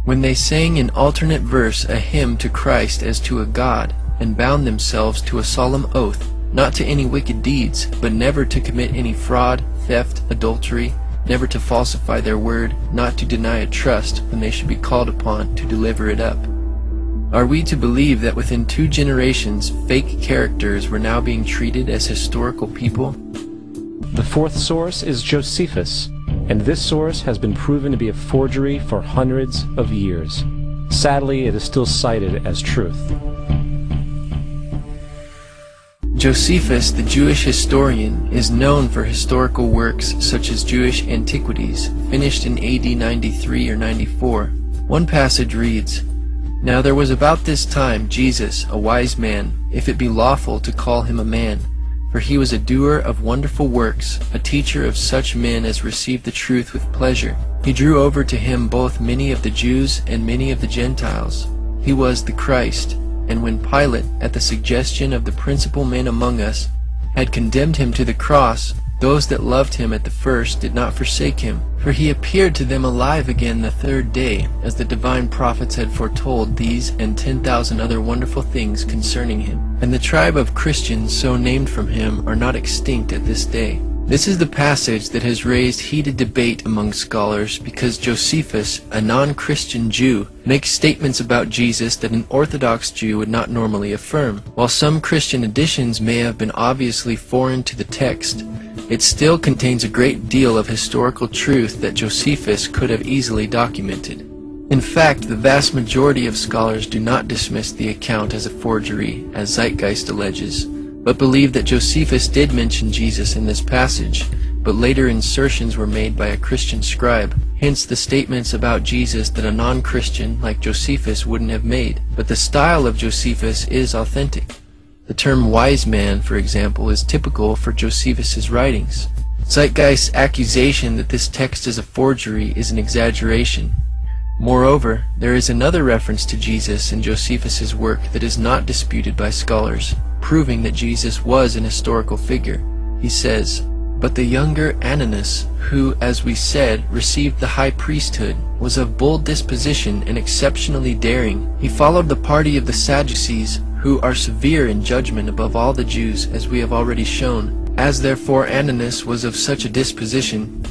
when they sang in alternate verse a hymn to Christ as to a God, and bound themselves to a solemn oath, not to any wicked deeds, but never to commit any fraud, theft, adultery, never to falsify their word, not to deny a trust when they should be called upon to deliver it up." Are we to believe that within 2 generations, fake characters were now being treated as historical people? The fourth source is Josephus, and this source has been proven to be a forgery for hundreds of years. Sadly, it is still cited as truth. Josephus, the Jewish historian, is known for historical works such as Jewish Antiquities, finished in AD 93 or 94. One passage reads, "Now there was about this time Jesus, a wise man, if it be lawful to call him a man, for he was a doer of wonderful works, a teacher of such men as received the truth with pleasure. He drew over to him both many of the Jews and many of the Gentiles. He was the Christ. And when Pilate, at the suggestion of the principal men among us, had condemned him to the cross, those that loved him at the first did not forsake him, for he appeared to them alive again the 3rd day, as the divine prophets had foretold these and 10,000 other wonderful things concerning him. And the tribe of Christians so named from him are not extinct at this day." This is the passage that has raised heated debate among scholars because Josephus, a non-Christian Jew, makes statements about Jesus that an Orthodox Jew would not normally affirm. While some Christian additions may have been obviously foreign to the text, it still contains a great deal of historical truth that Josephus could have easily documented. In fact, the vast majority of scholars do not dismiss the account as a forgery, as Zeitgeist alleges, but believe that Josephus did mention Jesus in this passage, but later insertions were made by a Christian scribe, hence the statements about Jesus that a non-Christian like Josephus wouldn't have made. But the style of Josephus is authentic. The term wise man, for example, is typical for Josephus's writings. Zeitgeist's accusation that this text is a forgery is an exaggeration. Moreover, there is another reference to Jesus in Josephus's work that is not disputed by scholars, proving that Jesus was an historical figure. He says, "But the younger Ananus, who, as we said, received the high priesthood, was of bold disposition and exceptionally daring. He followed the party of the Sadducees, who are severe in judgment above all the Jews, as we have already shown. As therefore Ananus was of such a disposition,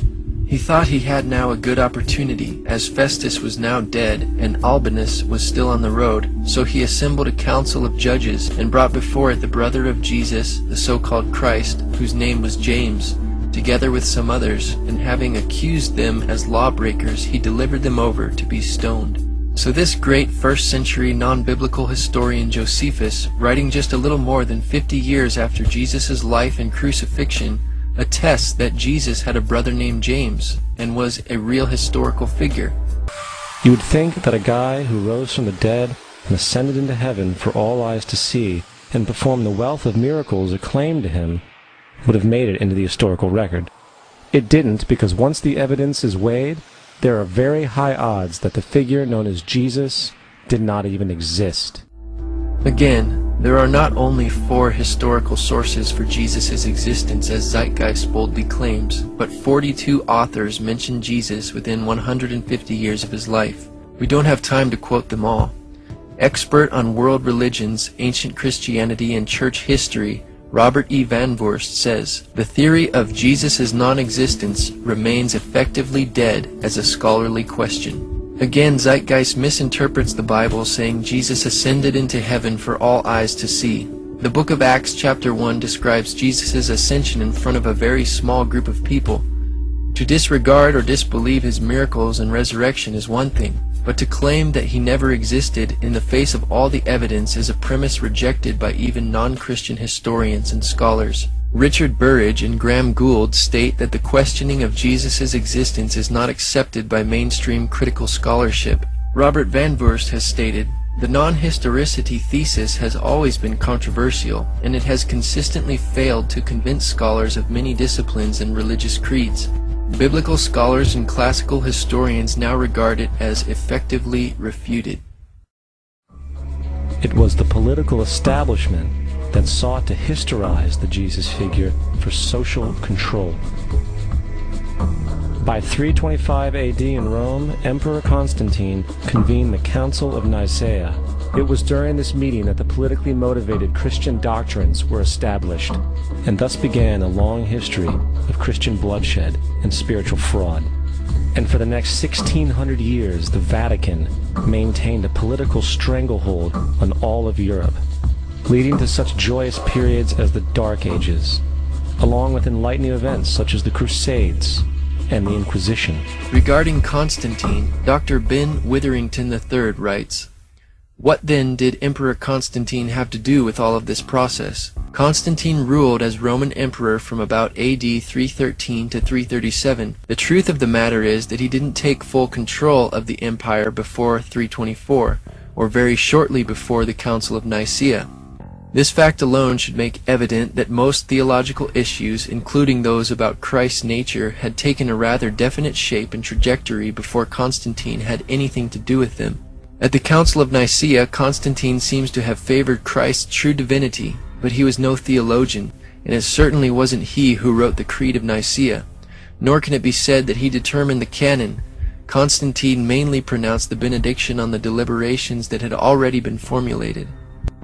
he thought he had now a good opportunity, as Festus was now dead, and Albinus was still on the road. So he assembled a council of judges, and brought before it the brother of Jesus, the so-called Christ, whose name was James, together with some others, and having accused them as lawbreakers, he delivered them over to be stoned." So this great first-century non-biblical historian Josephus, writing just a little more than 50 years after Jesus' life and crucifixion, attests that Jesus had a brother named James and was a real historical figure. You would think that a guy who rose from the dead and ascended into heaven for all eyes to see and performed the wealth of miracles acclaimed to him would have made it into the historical record. It didn't, because once the evidence is weighed, there are very high odds that the figure known as Jesus did not even exist. Again, there are not only 4 historical sources for Jesus' existence as Zeitgeist boldly claims, but 42 authors mention Jesus within 150 years of his life. We don't have time to quote them all. Expert on world religions, ancient Christianity, and church history, Robert E. Van Voorst says, "The theory of Jesus' non-existence remains effectively dead as a scholarly question." Again, Zeitgeist misinterprets the Bible, saying Jesus ascended into heaven for all eyes to see. The book of Acts chapter 1 describes Jesus' ascension in front of a very small group of people. To disregard or disbelieve his miracles and resurrection is one thing, but to claim that he never existed in the face of all the evidence is a premise rejected by even non-Christian historians and scholars. Richard Burridge and Graham Gould state that the questioning of Jesus' existence is not accepted by mainstream critical scholarship. Robert Van Voorst has stated, "The non-historicity thesis has always been controversial, and it has consistently failed to convince scholars of many disciplines and religious creeds. Biblical scholars and classical historians now regard it as effectively refuted." It was the political establishment that sought to historize the Jesus figure for social control. By 325 AD in Rome, Emperor Constantine convened the Council of Nicaea. It was during this meeting that the politically motivated Christian doctrines were established, and thus began a long history of Christian bloodshed and spiritual fraud. And for the next 1600 years, the Vatican maintained a political stranglehold on all of Europe, leading to such joyous periods as the Dark Ages, along with enlightening events such as the Crusades and the Inquisition. Regarding Constantine, Dr. Ben Witherington III writes, "What then did Emperor Constantine have to do with all of this process? Constantine ruled as Roman Emperor from about AD 313 to 337. The truth of the matter is that he didn't take full control of the empire before 324, or very shortly before the Council of Nicaea. This fact alone should make evident that most theological issues, including those about Christ's nature, had taken a rather definite shape and trajectory before Constantine had anything to do with them. At the Council of Nicaea, Constantine seems to have favored Christ's true divinity, but he was no theologian, and it certainly wasn't he who wrote the Creed of Nicaea, nor can it be said that he determined the canon. Constantine mainly pronounced the benediction on the deliberations that had already been formulated.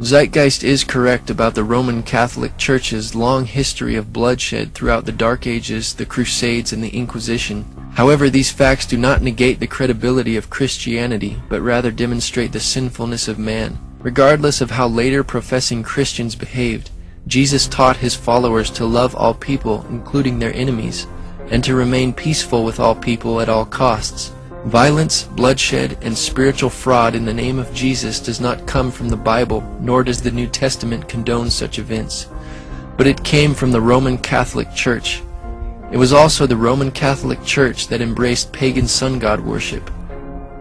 Zeitgeist is correct about the Roman Catholic Church's long history of bloodshed throughout the Dark Ages, the Crusades, and the Inquisition. However, these facts do not negate the credibility of Christianity, but rather demonstrate the sinfulness of man. Regardless of how later professing Christians behaved, Jesus taught his followers to love all people, including their enemies, and to remain peaceful with all people at all costs. Violence, bloodshed, and spiritual fraud in the name of Jesus does not come from the Bible, nor does the New Testament condone such events. But it came from the Roman Catholic Church. It was also the Roman Catholic Church that embraced pagan sun god worship.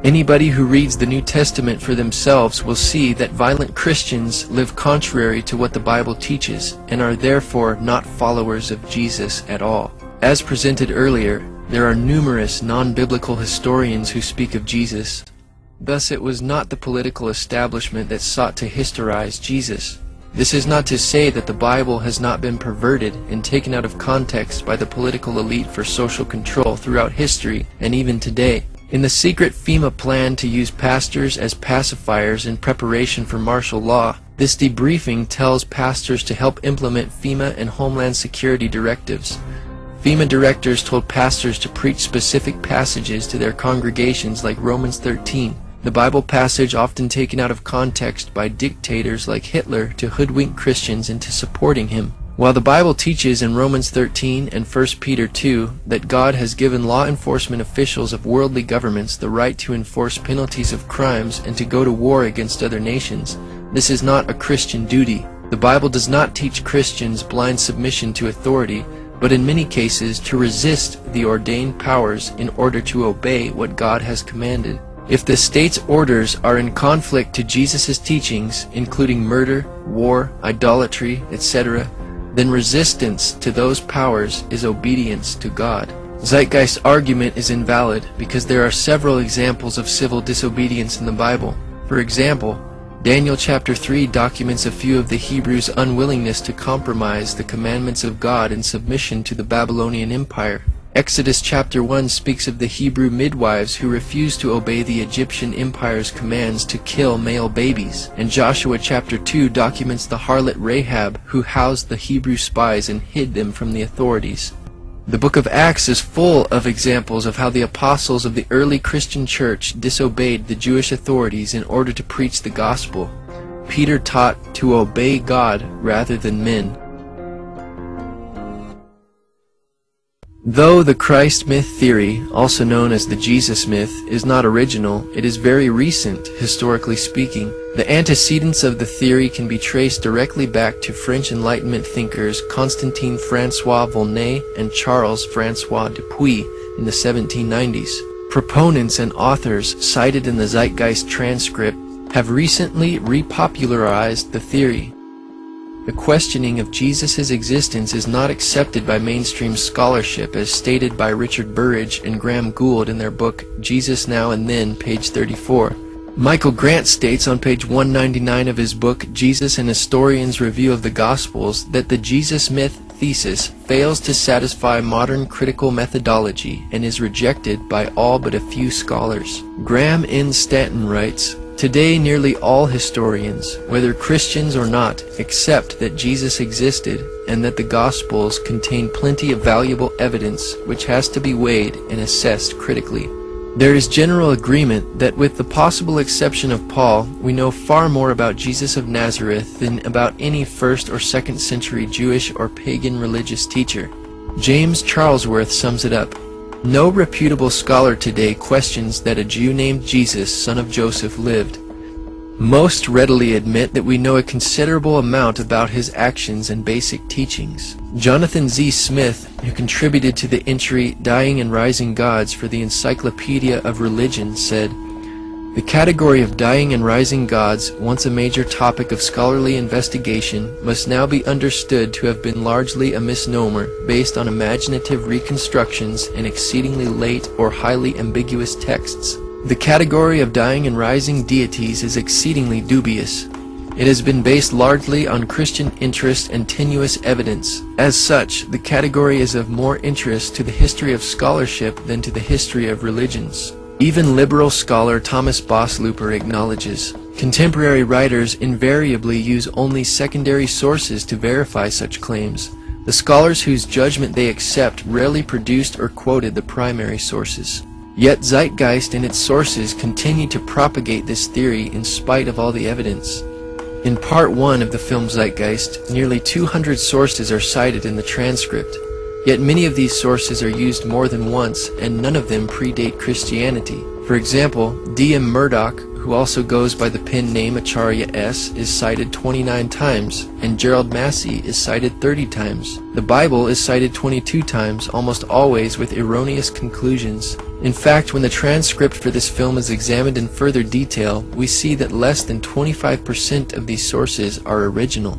Anybody who reads the New Testament for themselves will see that violent Christians live contrary to what the Bible teaches and are therefore not followers of Jesus at all. As presented earlier, there are numerous non-biblical historians who speak of Jesus. Thus it was not the political establishment that sought to historize Jesus. This is not to say that the Bible has not been perverted and taken out of context by the political elite for social control throughout history and even today. In the secret FEMA plan to use pastors as pacifiers in preparation for martial law, this debriefing tells pastors to help implement FEMA and Homeland Security directives. FEMA directors told pastors to preach specific passages to their congregations like Romans 13, the Bible passage often taken out of context by dictators like Hitler to hoodwink Christians into supporting him. While the Bible teaches in Romans 13 and 1 Peter 2 that God has given law enforcement officials of worldly governments the right to enforce penalties of crimes and to go to war against other nations, this is not a Christian duty. The Bible does not teach Christians blind submission to authority, but in many cases to resist the ordained powers in order to obey what God has commanded. If the state's orders are in conflict to Jesus' teachings, including murder, war, idolatry, etc., then resistance to those powers is obedience to God. Zeitgeist's argument is invalid because there are several examples of civil disobedience in the Bible. For example, Daniel chapter 3 documents a few of the Hebrews' unwillingness to compromise the commandments of God in submission to the Babylonian Empire. Exodus chapter 1 speaks of the Hebrew midwives who refused to obey the Egyptian Empire's commands to kill male babies. And Joshua chapter 2 documents the harlot Rahab who housed the Hebrew spies and hid them from the authorities. The book of Acts is full of examples of how the apostles of the early Christian church disobeyed the Jewish authorities in order to preach the gospel. Peter taught to obey God rather than men. Though the Christ myth theory, also known as the Jesus myth, is not original, it is very recent, historically speaking. The antecedents of the theory can be traced directly back to French Enlightenment thinkers Constantin François Volney and Charles François Dupuy in the 1790s. Proponents and authors cited in the Zeitgeist transcript have recently repopularized the theory. The questioning of Jesus' existence is not accepted by mainstream scholarship as stated by Richard Burridge and Graham Gould in their book Jesus Now and Then, page 34. Michael Grant states on page 199 of his book Jesus, an Historian's Review of the Gospels that the Jesus myth thesis fails to satisfy modern critical methodology and is rejected by all but a few scholars. Graham N. Stanton writes, "Today nearly all historians, whether Christians or not, accept that Jesus existed and that the Gospels contain plenty of valuable evidence which has to be weighed and assessed critically. There is general agreement that with the possible exception of Paul, we know far more about Jesus of Nazareth than about any 1st or 2nd century Jewish or pagan religious teacher." James Charlesworth sums it up. "No reputable scholar today questions that a Jew named Jesus, son of Joseph, lived. Most readily admit that we know a considerable amount about his actions and basic teachings." Jonathan Z. Smith, who contributed to the entry Dying and Rising Gods for the Encyclopedia of Religion, said, "The category of dying and rising gods, once a major topic of scholarly investigation, must now be understood to have been largely a misnomer based on imaginative reconstructions and exceedingly late or highly ambiguous texts. The category of dying and rising deities is exceedingly dubious. It has been based largely on Christian interest and tenuous evidence. As such, the category is of more interest to the history of scholarship than to the history of religions." Even liberal scholar Thomas Bosslooper acknowledges, "Contemporary writers invariably use only secondary sources to verify such claims. The scholars whose judgment they accept rarely produced or quoted the primary sources." Yet Zeitgeist and its sources continue to propagate this theory in spite of all the evidence. In part 1 of the film Zeitgeist, nearly 200 sources are cited in the transcript. Yet many of these sources are used more than once, and none of them predate Christianity. For example, D.M. Murdoch, who also goes by the pen name Acharya S., is cited 29 times, and Gerald Massey is cited 30 times. The Bible is cited 22 times, almost always with erroneous conclusions. In fact, when the transcript for this film is examined in further detail, we see that less than 25% of these sources are original.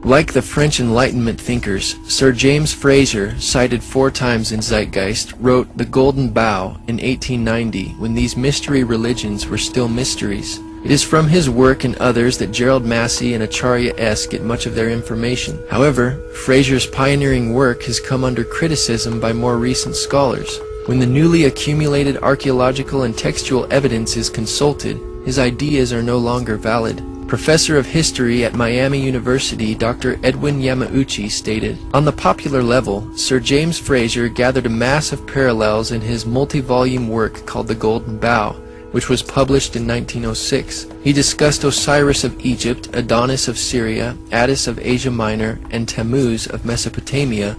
Like the French Enlightenment thinkers, Sir James Frazer, cited 4 times in Zeitgeist, wrote The Golden Bough in 1890 when these mystery religions were still mysteries. It is from his work and others that Gerald Massey and Acharya S. get much of their information. However, Frazer's pioneering work has come under criticism by more recent scholars. When the newly accumulated archaeological and textual evidence is consulted, his ideas are no longer valid. Professor of History at Miami University, Dr. Edwin Yamauchi stated, "On the popular level, Sir James Frazer gathered a mass of parallels in his multi-volume work called The Golden Bough, which was published in 1906. He discussed Osiris of Egypt, Adonis of Syria, Attis of Asia Minor, and Tammuz of Mesopotamia,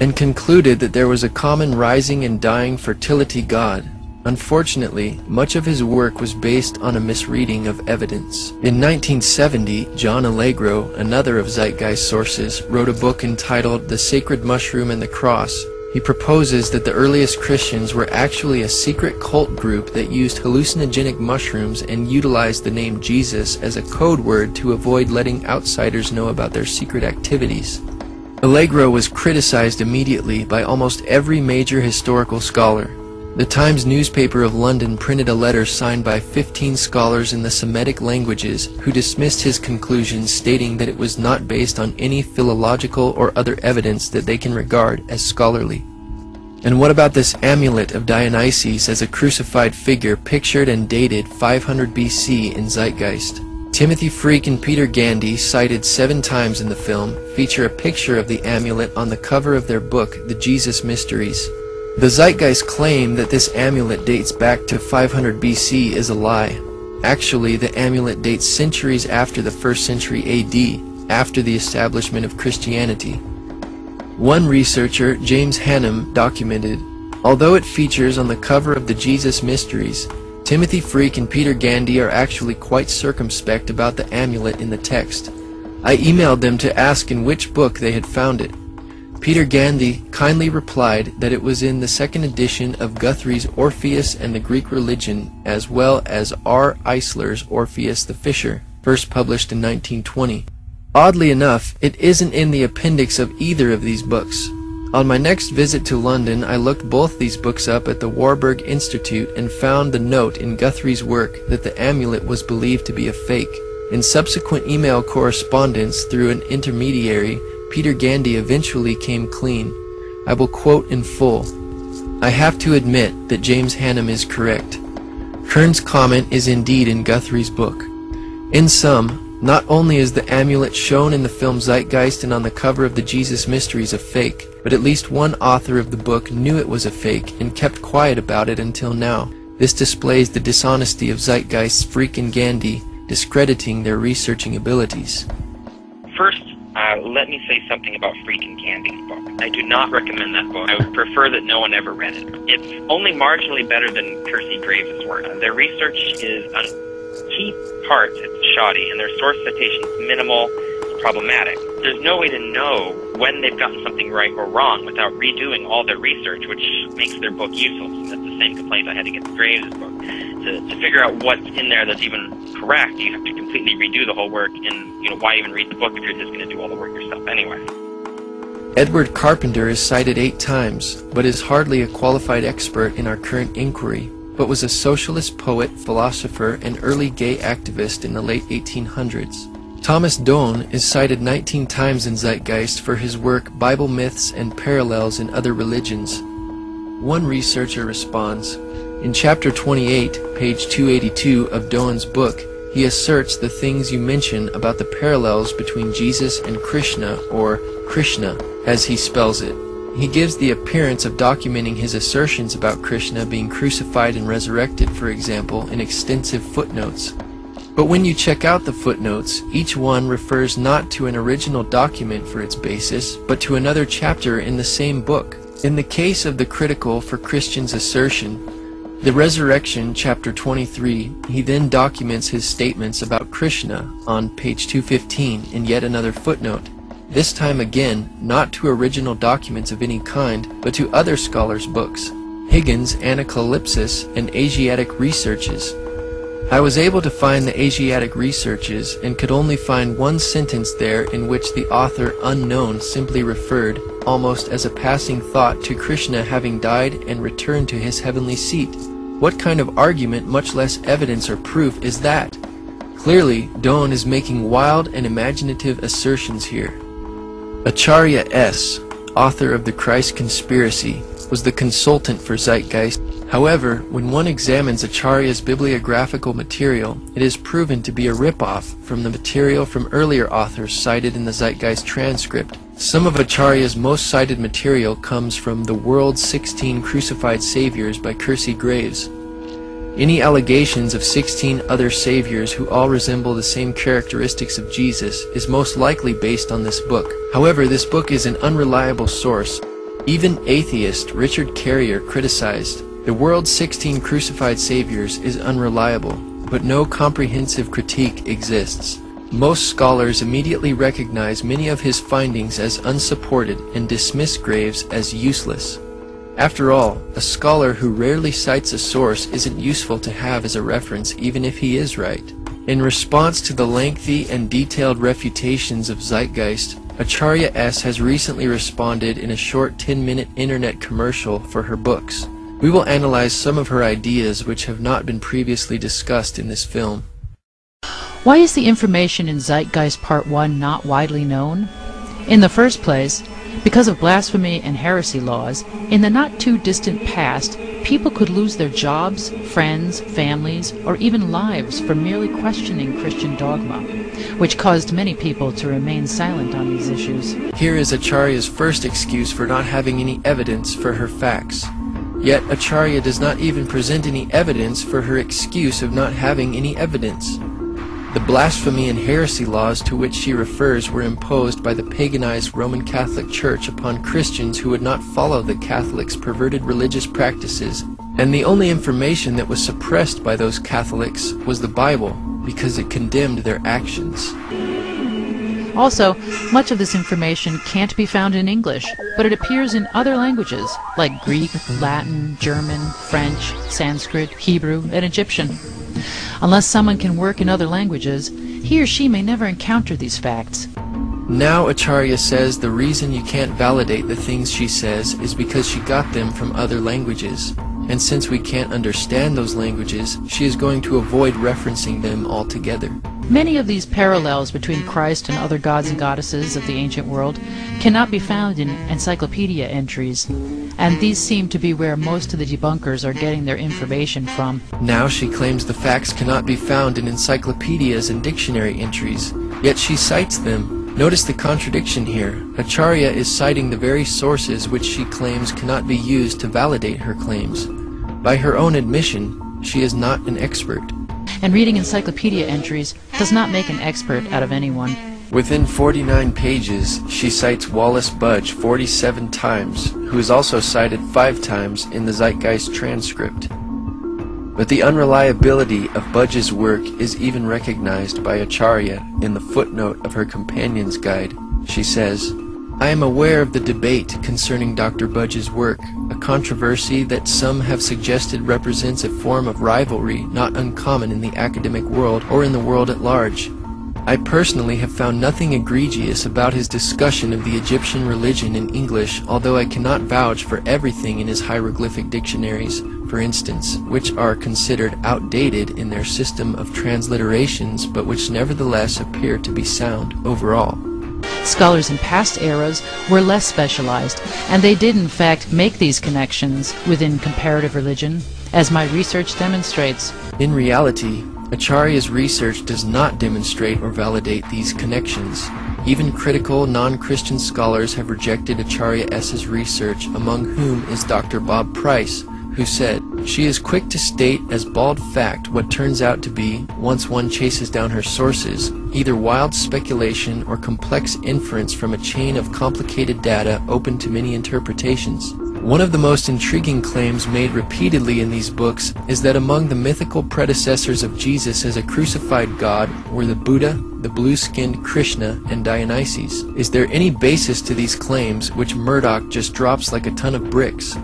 and concluded that there was a common rising and dying fertility god. Unfortunately, much of his work was based on a misreading of evidence." In 1970, John Allegro, another of Zeitgeist sources, wrote a book entitled The Sacred Mushroom and the Cross. He proposes that the earliest Christians were actually a secret cult group that used hallucinogenic mushrooms and utilized the name Jesus as a code word to avoid letting outsiders know about their secret activities. Allegro was criticized immediately by almost every major historical scholar. The Times newspaper of London printed a letter signed by 15 scholars in the Semitic languages who dismissed his conclusions, stating that it was not based on any philological or other evidence that they can regard as scholarly. And what about this amulet of Dionysus as a crucified figure pictured and dated 500 BC in Zeitgeist? Timothy Freak and Peter Gandy, cited 7 times in the film, feature a picture of the amulet on the cover of their book, The Jesus Mysteries. The Zeitgeist claim that this amulet dates back to 500 BC is a lie. Actually, the amulet dates centuries after the 1st century AD, after the establishment of Christianity. One researcher, James Hannum, documented, "Although it features on the cover of the Jesus Mysteries, Timothy Freak and Peter Gandy are actually quite circumspect about the amulet in the text. I emailed them to ask in which book they had found it. Peter Gandy kindly replied that it was in the 2nd edition of Guthrie's Orpheus and the Greek Religion, as well as R. Eisler's Orpheus the Fisher, first published in 1920. Oddly enough, it isn't in the appendix of either of these books. On my next visit to London, I looked both these books up at the Warburg Institute and found the note in Guthrie's work that the amulet was believed to be a fake. In subsequent email correspondence through an intermediary, Peter Gandy eventually came clean. I will quote in full, "I have to admit that James Hannum is correct. Kern's comment is indeed in Guthrie's book. In sum, not only is the amulet shown in the film Zeitgeist and on the cover of the Jesus Mysteries a fake, but at least one author of the book knew it was a fake and kept quiet about it until now. This displays the dishonesty of Zeitgeist's Freak and Gandy, discrediting their researching abilities." First, let me say something about Freak and Gandy's book. I do not recommend that book. I would prefer that no one ever read it. It's only marginally better than Percy Graves' work. Their research is on key parts, it's shoddy, and their source citations minimal, problematic. There's no way to know when they've gotten something right or wrong without redoing all their research, which makes their book useless. And that's the same complaint I had against Graves' book. To figure out what's in there that's even correct, you have to completely redo the whole work, and why even read the book if you're just going to do all the work yourself anyway. Edward Carpenter is cited 8 times, but is hardly a qualified expert in our current inquiry, but was a socialist poet, philosopher, and early gay activist in the late 1800s. Thomas Doane is cited 19 times in Zeitgeist for his work Bible Myths and Parallels in Other Religions. One researcher responds, "In chapter 28, page 282 of Doane's book, he asserts the things you mention about the parallels between Jesus and Krishna, or Krishna, as he spells it. He gives the appearance of documenting his assertions about Krishna being crucified and resurrected, for example, in extensive footnotes. But when you check out the footnotes, each one refers not to an original document for its basis, but to another chapter in the same book. In the case of the critical for Christian's assertion, The Resurrection, chapter 23, he then documents his statements about Krishna on page 215 in yet another footnote, this time again not to original documents of any kind, but to other scholars' books, Higgins' Anacalypsis and Asiatic Researches. I was able to find the Asiatic Researches and could only find one sentence there in which the author unknown simply referred, almost as a passing thought, to Krishna having died and returned to his heavenly seat. What kind of argument, much less evidence or proof, is that? Clearly, Doan is making wild and imaginative assertions here. Acharya S., author of The Christ Conspiracy, was the consultant for Zeitgeist. However, when one examines Acharya's bibliographical material, it is proven to be a rip-off from the material from earlier authors cited in the Zeitgeist transcript. Some of Acharya's most cited material comes from The World's 16 Crucified Saviors by Kersey Graves. Any allegations of 16 other saviors who all resemble the same characteristics of Jesus is most likely based on this book. However, this book is an unreliable source. Even atheist Richard Carrier criticized, The World's 16 Crucified Saviors is unreliable, but no comprehensive critique exists. Most scholars immediately recognize many of his findings as unsupported and dismiss Graves as useless. After all, a scholar who rarely cites a source isn't useful to have as a reference even if he is right. In response to the lengthy and detailed refutations of Zeitgeist, Acharya S. has recently responded in a short 10-minute internet commercial for her books. We will analyze some of her ideas which have not been previously discussed in this film. Why is the information in Zeitgeist Part 1 not widely known? In the first place, because of blasphemy and heresy laws, in the not-too-distant past, people could lose their jobs, friends, families, or even lives for merely questioning Christian dogma, which caused many people to remain silent on these issues. Here is Acharya's first excuse for not having any evidence for her facts. Yet Acharya does not even present any evidence for her excuse of not having any evidence. The blasphemy and heresy laws to which she refers were imposed by the paganized Roman Catholic Church upon Christians who would not follow the Catholics' perverted religious practices, and the only information that was suppressed by those Catholics was the Bible, because it condemned their actions. Also, much of this information can't be found in English, but it appears in other languages, like Greek, Latin, German, French, Sanskrit, Hebrew, and Egyptian. Unless someone can work in other languages, he or she may never encounter these facts. Now Acharya says the reason you can't validate the things she says is because she got them from other languages, and since we can't understand those languages, she is going to avoid referencing them altogether. Many of these parallels between Christ and other gods and goddesses of the ancient world cannot be found in encyclopedia entries, and these seem to be where most of the debunkers are getting their information from. Now she claims the facts cannot be found in encyclopedias and dictionary entries, yet she cites them. Notice the contradiction here. Acharya is citing the very sources which she claims cannot be used to validate her claims. By her own admission, she is not an expert. And reading encyclopedia entries does not make an expert out of anyone. Within 49 pages, she cites Wallace Budge 47 times, who is also cited 5 times in the Zeitgeist transcript. But the unreliability of Budge's work is even recognized by Acharya in the footnote of her companion's guide. She says, I am aware of the debate concerning Dr. Budge's work, a controversy that some have suggested represents a form of rivalry not uncommon in the academic world or in the world at large. I personally have found nothing egregious about his discussion of the Egyptian religion in English, although I cannot vouch for everything in his hieroglyphic dictionaries, for instance, which are considered outdated in their system of transliterations, but which nevertheless appear to be sound overall. Scholars in past eras were less specialized, and they did in fact make these connections within comparative religion, as my research demonstrates. In reality, Acharya's research does not demonstrate or validate these connections. Even critical, non-Christian scholars have rejected Acharya S.'s research, among whom is Dr. Bob Price, who said, She is quick to state as bald fact what turns out to be, once one chases down her sources, either wild speculation or complex inference from a chain of complicated data open to many interpretations. One of the most intriguing claims made repeatedly in these books is that among the mythical predecessors of Jesus as a crucified god were the Buddha, the blue-skinned Krishna, and Dionysus. Is there any basis to these claims, which Murdoch just drops like a ton of bricks?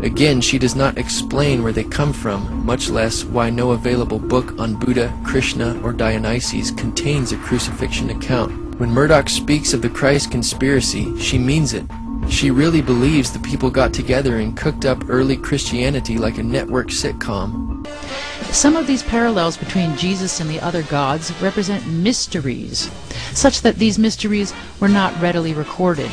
Again, she does not explain where they come from, much less why no available book on Buddha, Krishna, or Dionysus contains a crucifixion account. When Murdoch speaks of the Christ conspiracy, she means it. She really believes the people got together and cooked up early Christianity like a network sitcom. Some of these parallels between Jesus and the other gods represent mysteries, such that these mysteries were not readily recorded.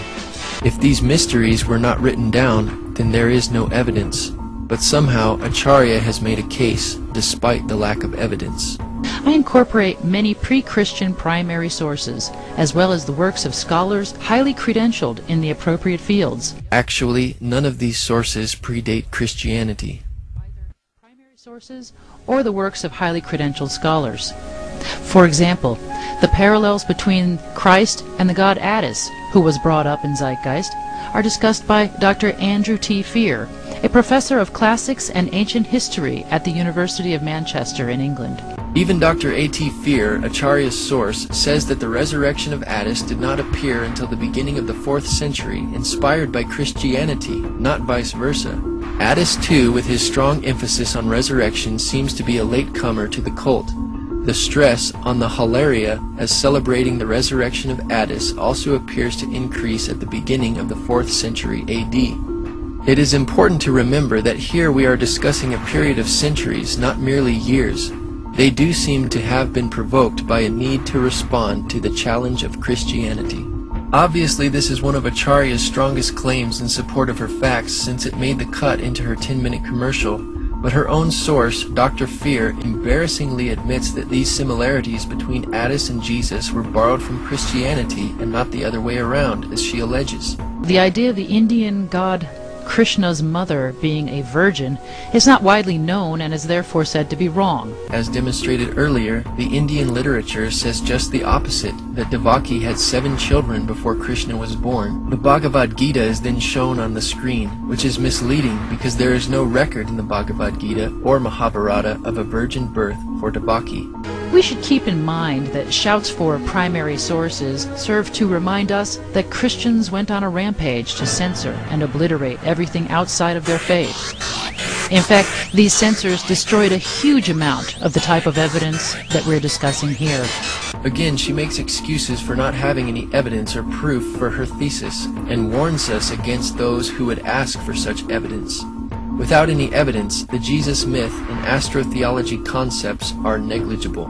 If these mysteries were not written down, then there is no evidence. But somehow Acharya has made a case, despite the lack of evidence. I incorporate many pre-Christian primary sources, as well as the works of scholars highly credentialed in the appropriate fields. Actually, none of these sources predate Christianity. Either primary sources or the works of highly credentialed scholars. For example, the parallels between Christ and the god Attis, who was brought up in Zeitgeist, are discussed by Dr. Andrew T. Fear, a professor of classics and ancient history at the University of Manchester in England. Even Dr. A.T. Fear, Acharya's source, says that the resurrection of Attis did not appear until the beginning of the 4th century, inspired by Christianity, not vice versa. Attis, too, with his strong emphasis on resurrection, seems to be a latecomer to the cult. The stress on the Hilaria as celebrating the resurrection of Attis also appears to increase at the beginning of the 4th century AD. It is important to remember that here we are discussing a period of centuries, not merely years. They do seem to have been provoked by a need to respond to the challenge of Christianity. Obviously, this is one of Acharya's strongest claims in support of her facts, since it made the cut into her 10-minute commercial, but her own source, Dr. Fear, embarrassingly admits that these similarities between Attis and Jesus were borrowed from Christianity and not the other way around, as she alleges. The idea of the Indian god Krishna's mother being a virgin is not widely known and is therefore said to be wrong. As demonstrated earlier, the Indian literature says just the opposite, that Devaki had 7 children before Krishna was born. The Bhagavad Gita is then shown on the screen, which is misleading because there is no record in the Bhagavad Gita or Mahabharata of a virgin birth for Devaki. We should keep in mind that shouts for primary sources serve to remind us that Christians went on a rampage to censor and obliterate everything outside of their faith. In fact, these censors destroyed a huge amount of the type of evidence that we're discussing here. Again, she makes excuses for not having any evidence or proof for her thesis, and warns us against those who would ask for such evidence. Without any evidence, the Jesus myth and astrotheology concepts are negligible.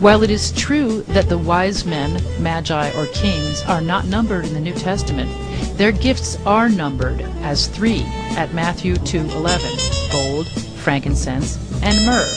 While it is true that the wise men, magi, or kings are not numbered in the New Testament, their gifts are numbered as 3 at Matthew 2:11, gold, frankincense, and myrrh.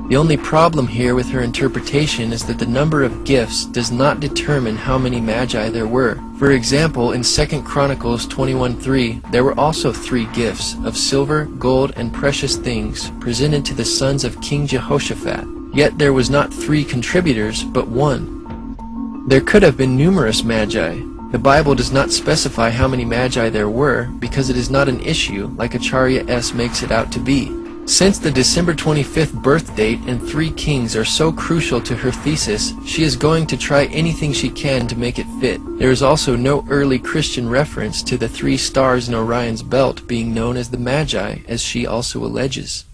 The only problem here with her interpretation is that the number of gifts does not determine how many magi there were. For example, in 2 Chronicles 21:3, there were also 3 gifts of silver, gold, and precious things presented to the sons of King Jehoshaphat. Yet there was not 3 contributors, but 1. There could have been numerous magi. The Bible does not specify how many magi there were because it is not an issue like Acharya S. makes it out to be. Since the December 25th birth date and 3 kings are so crucial to her thesis, she is going to try anything she can to make it fit. There is also no early Christian reference to the 3 stars in Orion's belt being known as the Magi, as she also alleges.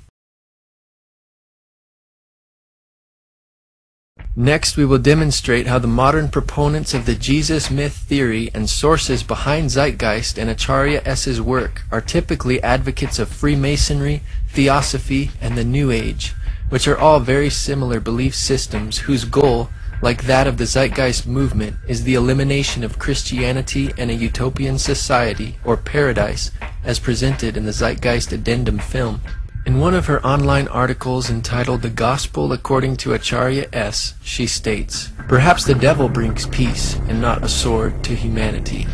Next, we will demonstrate how the modern proponents of the Jesus myth theory and sources behind Zeitgeist and Acharya S.'s work are typically advocates of Freemasonry, Theosophy, and the New Age, which are all very similar belief systems whose goal, like that of the Zeitgeist movement, is the elimination of Christianity and a utopian society, or paradise, as presented in the Zeitgeist Addendum film. In one of her online articles entitled The Gospel According to Acharya S., she states, "Perhaps the devil brings peace and not a sword to humanity."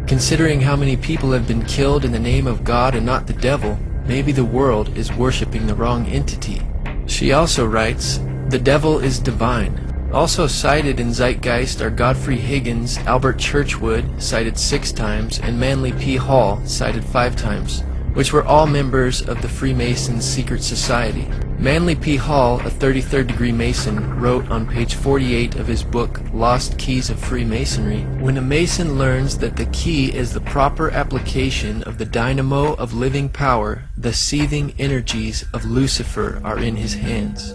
Considering how many people have been killed in the name of God and not the devil, maybe the world is worshipping the wrong entity. She also writes, the devil is divine. Also cited in Zeitgeist are Godfrey Higgins, Albert Churchwood, cited 6 times, and Manly P. Hall, cited 5 times, which were all members of the Freemasons' secret society. Manly P. Hall, a 33rd degree Mason, wrote on page 48 of his book, Lost Keys of Freemasonry, when a Mason learns that the key is the proper application of the dynamo of living power, the seething energies of Lucifer are in his hands.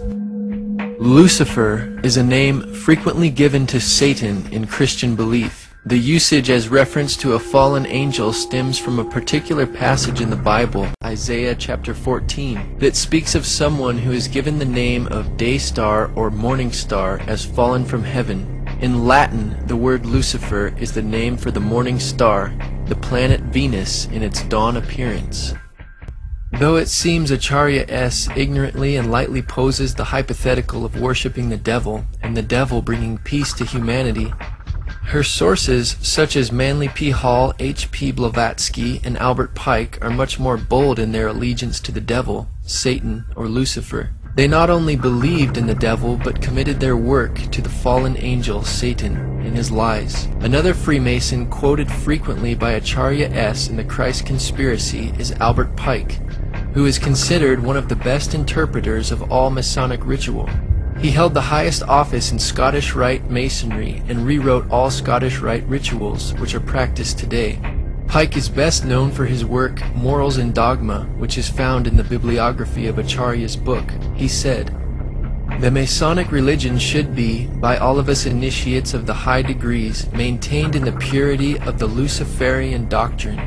Lucifer is a name frequently given to Satan in Christian belief. The usage as reference to a fallen angel stems from a particular passage in the Bible, Isaiah chapter 14, that speaks of someone who is given the name of day star or morning star as fallen from heaven. In Latin, the word Lucifer is the name for the morning star, the planet Venus in its dawn appearance. Though it seems Acharya S. ignorantly and lightly poses the hypothetical of worshipping the devil, and the devil bringing peace to humanity, her sources, such as Manly P. Hall, H. P. Blavatsky, and Albert Pike, are much more bold in their allegiance to the devil, Satan, or Lucifer. They not only believed in the devil, but committed their work to the fallen angel, Satan, and his lies. Another Freemason quoted frequently by Acharya S. in the Christ Conspiracy is Albert Pike, who is considered one of the best interpreters of all Masonic ritual. He held the highest office in Scottish Rite Masonry and rewrote all Scottish Rite rituals, which are practiced today. Pike is best known for his work Morals and Dogma, which is found in the bibliography of Acharya's book. He said, "The Masonic religion should be, by all of us initiates of the high degrees, maintained in the purity of the Luciferian doctrine.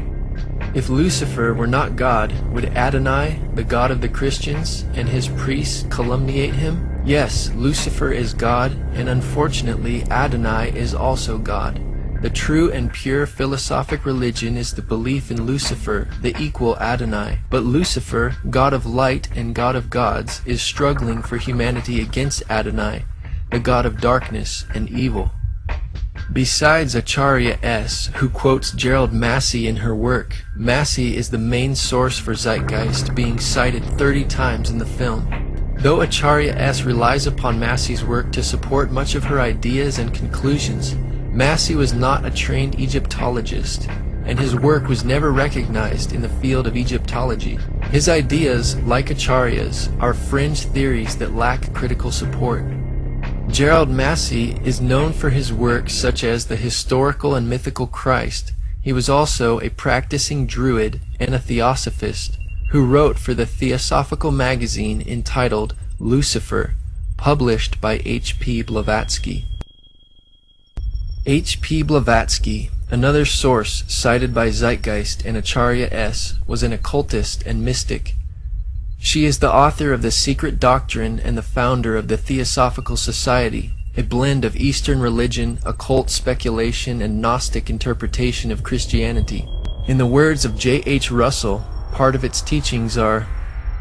If Lucifer were not God, would Adonai, the God of the Christians, and his priests calumniate him? Yes, Lucifer is God, and unfortunately Adonai is also God. The true and pure philosophic religion is the belief in Lucifer, the equal Adonai. But Lucifer, God of light and God of gods, is struggling for humanity against Adonai, the God of darkness and evil." Besides Acharya S., who quotes Gerald Massey in her work, Massey is the main source for Zeitgeist, being cited 30 times in the film. Though Acharya S. relies upon Massey's work to support much of her ideas and conclusions, Massey was not a trained Egyptologist, and his work was never recognized in the field of Egyptology. His ideas, like Acharya's, are fringe theories that lack critical support. Gerald Massey is known for his works such as The Historical and Mythical Christ. He was also a practicing Druid and a Theosophist, who wrote for the Theosophical magazine entitled Lucifer, published by H. P. Blavatsky. H. P. Blavatsky, another source cited by Zeitgeist and Acharya S., was an occultist and mystic. She is the author of The Secret Doctrine and the founder of the Theosophical Society, a blend of Eastern religion, occult speculation, and Gnostic interpretation of Christianity. In the words of J. H. Russell, part of its teachings are,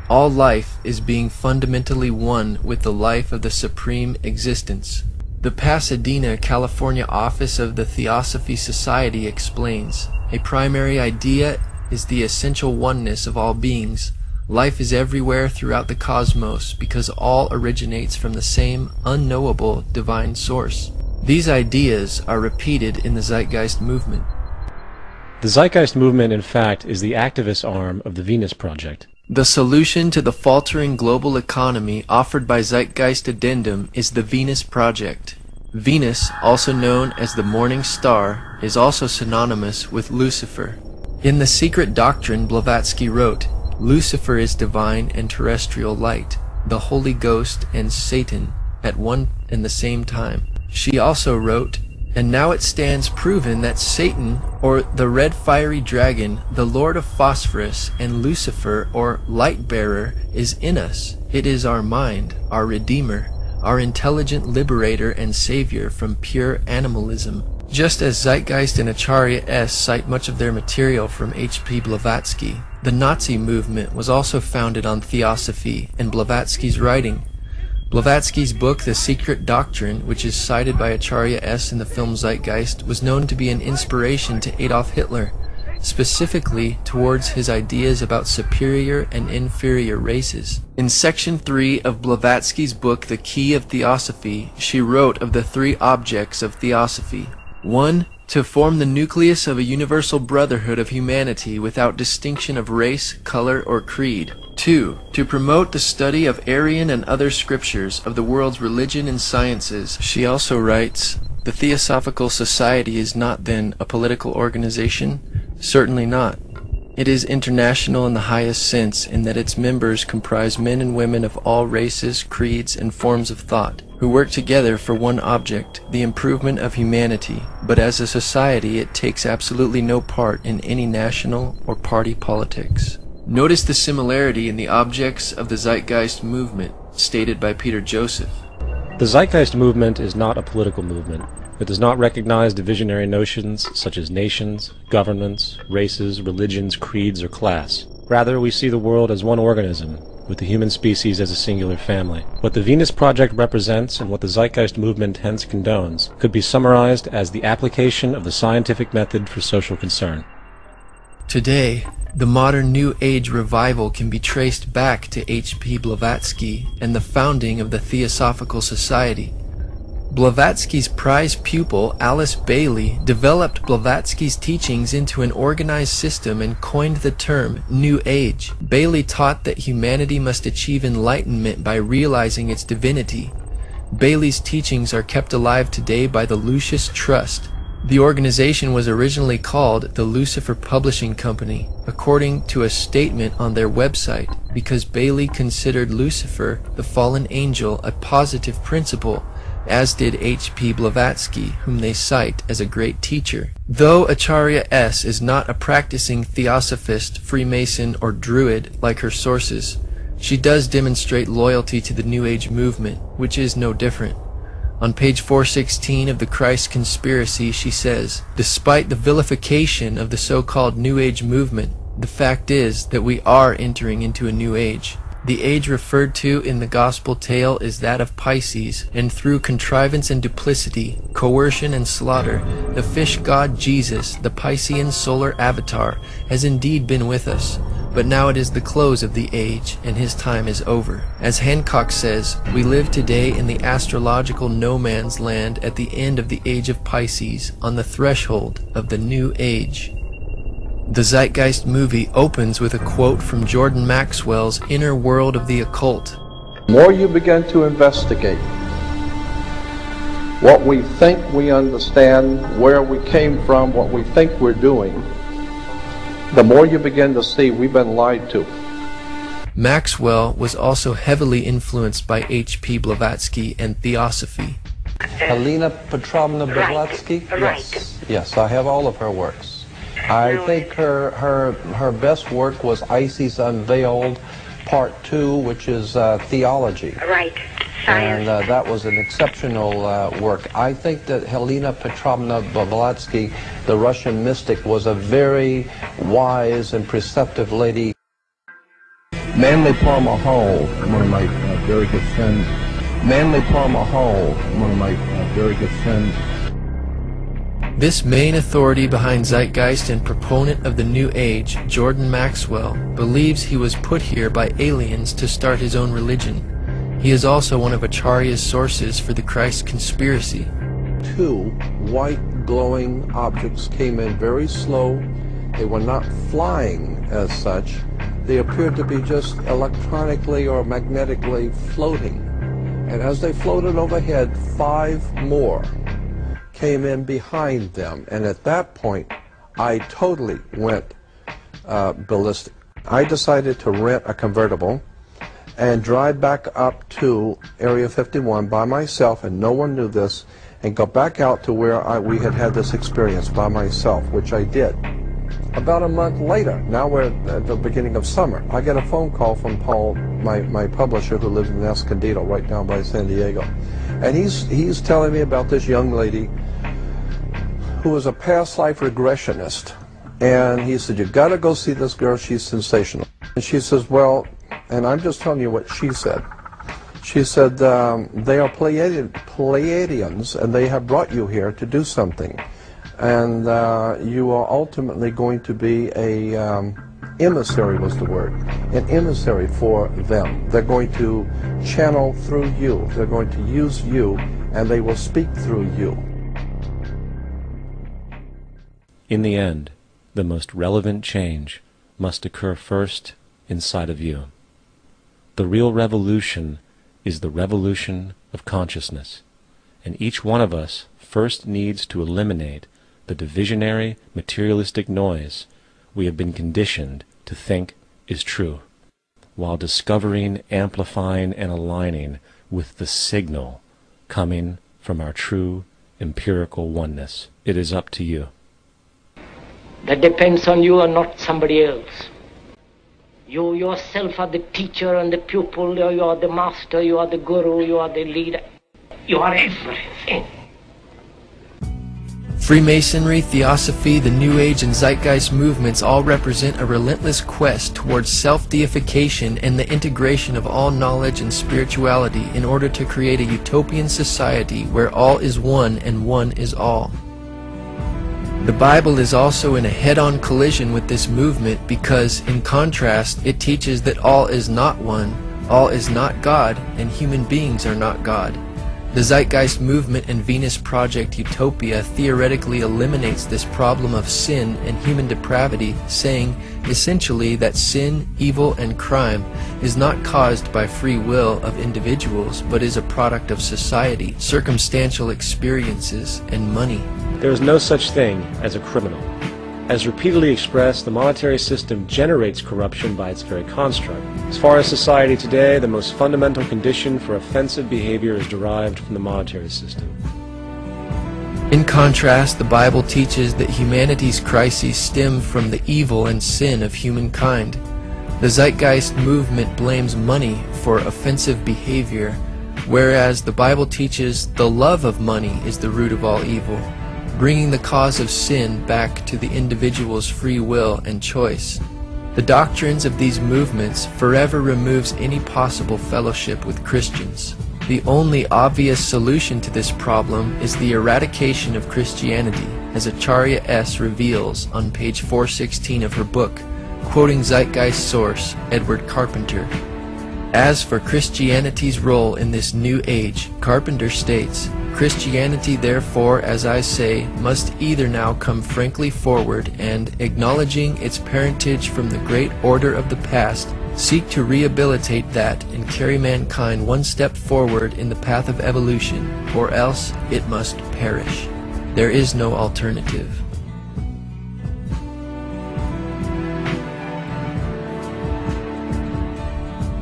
"All life is being fundamentally one with the life of the Supreme Existence." The Pasadena, California office of the Theosophy Society explains, "A primary idea is the essential oneness of all beings. Life is everywhere throughout the cosmos because all originates from the same unknowable divine source." These ideas are repeated in the Zeitgeist movement. The Zeitgeist movement, in fact, is the activist arm of the Venus Project. The solution to the faltering global economy offered by Zeitgeist Addendum is the Venus Project. Venus, also known as the morning star, is also synonymous with Lucifer. In The Secret Doctrine, Blavatsky wrote, "Lucifer is divine and terrestrial light, the Holy Ghost and Satan at one and the same time." She also wrote, "And now it stands proven that Satan, or the red fiery dragon, the Lord of Phosphorus, and Lucifer, or light-bearer, is in us. It is our mind, our Redeemer, our intelligent liberator and savior from pure animalism." Just as Zeitgeist and Acharya S. cite much of their material from H. P. Blavatsky, the Nazi movement was also founded on theosophy and Blavatsky's writing. Blavatsky's book, The Secret Doctrine, which is cited by Acharya S. in the film Zeitgeist, was known to be an inspiration to Adolf Hitler, specifically towards his ideas about superior and inferior races. In Section 3 of Blavatsky's book, The Key of Theosophy, she wrote of the three objects of theosophy. 1. To form the nucleus of a universal brotherhood of humanity without distinction of race, color, or creed. 2. To promote the study of Aryan and other scriptures of the world's religion and sciences. She also writes, the Theosophical Society is not then a political organization? Certainly not. It is international in the highest sense in that its members comprise men and women of all races, creeds, and forms of thought, who work together for one object, the improvement of humanity, but as a society it takes absolutely no part in any national or party politics. Notice the similarity in the objects of the Zeitgeist movement, stated by Peter Joseph. The Zeitgeist movement is not a political movement. It does not recognize divisionary notions such as nations, governments, races, religions, creeds, or class. Rather, we see the world as one organism, with the human species as a singular family. What the Venus Project represents and what the Zeitgeist movement hence condones could be summarized as the application of the scientific method for social concern. Today, the modern New Age revival can be traced back to H.P. Blavatsky and the founding of the Theosophical Society. Blavatsky's prize pupil, Alice Bailey, developed Blavatsky's teachings into an organized system and coined the term New Age. Bailey taught that humanity must achieve enlightenment by realizing its divinity. Bailey's teachings are kept alive today by the Lucis Trust. The organization was originally called the Lucifer Publishing Company, according to a statement on their website, because Bailey considered Lucifer, the fallen angel, a positive principle, as did H.P. Blavatsky, whom they cite as a great teacher. Though Acharya S. is not a practicing Theosophist, Freemason, or Druid like her sources, she does demonstrate loyalty to the New Age movement, which is no different. On page 416 of the Christ Conspiracy, she says, despite the vilification of the so-called New Age movement, the fact is that we are entering into a new age. The age referred to in the gospel tale is that of Pisces, and through contrivance and duplicity, coercion and slaughter, the fish god Jesus, the Piscean solar avatar, has indeed been with us. But now it is the close of the age, and his time is over. As Hancock says, we live today in the astrological no man's land at the end of the age of Pisces, on the threshold of the new age. The Zeitgeist movie opens with a quote from Jordan Maxwell's Inner World of the Occult. The more you begin to investigate what we think we understand, where we came from, what we think we're doing, the more you begin to see we've been lied to. Maxwell was also heavily influenced by H.P. Blavatsky and Theosophy. Helena Petrovna Blavatsky? Right. Yes, I have all of her works. I think her best work was Isis Unveiled, Part 2, which is theology. Right. Science. And that was an exceptional work. I think that Helena Petrovna Blavatsky, the Russian mystic, was a very wise and perceptive lady. Manly Palmer Hall, one of my very good friends. Manly Palmer Hall, one of my very good friends. This main authority behind Zeitgeist and proponent of the New Age, Jordan Maxwell, believes he was put here by aliens to start his own religion. He is also one of Acharya's sources for the Christ Conspiracy. 2 white glowing objects came in very slow. They were not flying as such. They appeared to be just electronically or magnetically floating. And as they floated overhead, 5 more came in behind them, and at that point I totally went ballistic. I decided to rent a convertible and drive back up to Area 51 by myself, and no one knew this, and go back out to where we had had this experience by myself, which I did. About a month later, now we're at the beginning of summer, I get a phone call from Paul, my publisher, who lives in Escondido, right down by San Diego. And he's telling me about this young lady who was a past life regressionist. And he said, you got to go see this girl, she's sensational. And she says, well, and I'm just telling you what she said. She said, they are Pleiadians, and they have brought you here to do something. And you are ultimately going to be a emissary, was the word, an emissary for them. They're going to channel through you. They're going to use you, and they will speak through you. In the end, the most relevant change must occur first inside of you. The real revolution is the revolution of consciousness, and each one of us first needs to eliminate the divisionary, materialistic noise we have been conditioned to think is true, while discovering, amplifying, and aligning with the signal coming from our true empirical oneness. It is up to you. That depends on you and not somebody else. You yourself are the teacher and the pupil, you are the master, you are the guru, you are the leader. You are everything. Freemasonry, Theosophy, the New Age, and Zeitgeist movements all represent a relentless quest towards self-deification and the integration of all knowledge and spirituality in order to create a utopian society where all is one and one is all. The Bible is also in a head-on collision with this movement because, in contrast, it teaches that all is not one, all is not God, and human beings are not God. The Zeitgeist movement and Venus Project Utopia theoretically eliminates this problem of sin and human depravity, saying, essentially, that sin, evil, and crime is not caused by free will of individuals, but is a product of society, circumstantial experiences, and money. There is no such thing as a criminal. As repeatedly expressed, the monetary system generates corruption by its very construct. As far as society today, the most fundamental condition for offensive behavior is derived from the monetary system. In contrast, the Bible teaches that humanity's crises stem from the evil and sin of humankind. The Zeitgeist movement blames money for offensive behavior, whereas the Bible teaches the love of money is the root of all evil, bringing the cause of sin back to the individual's free will and choice. The doctrines of these movements forever removes any possible fellowship with Christians. The only obvious solution to this problem is the eradication of Christianity, as Acharya S. reveals on page 416 of her book, quoting Zeitgeist source Edward Carpenter. As for Christianity's role in this new age, Carpenter states, Christianity, therefore, as I say, must either now come frankly forward and, acknowledging its parentage from the great order of the past, seek to rehabilitate that and carry mankind one step forward in the path of evolution, or else it must perish. There is no alternative.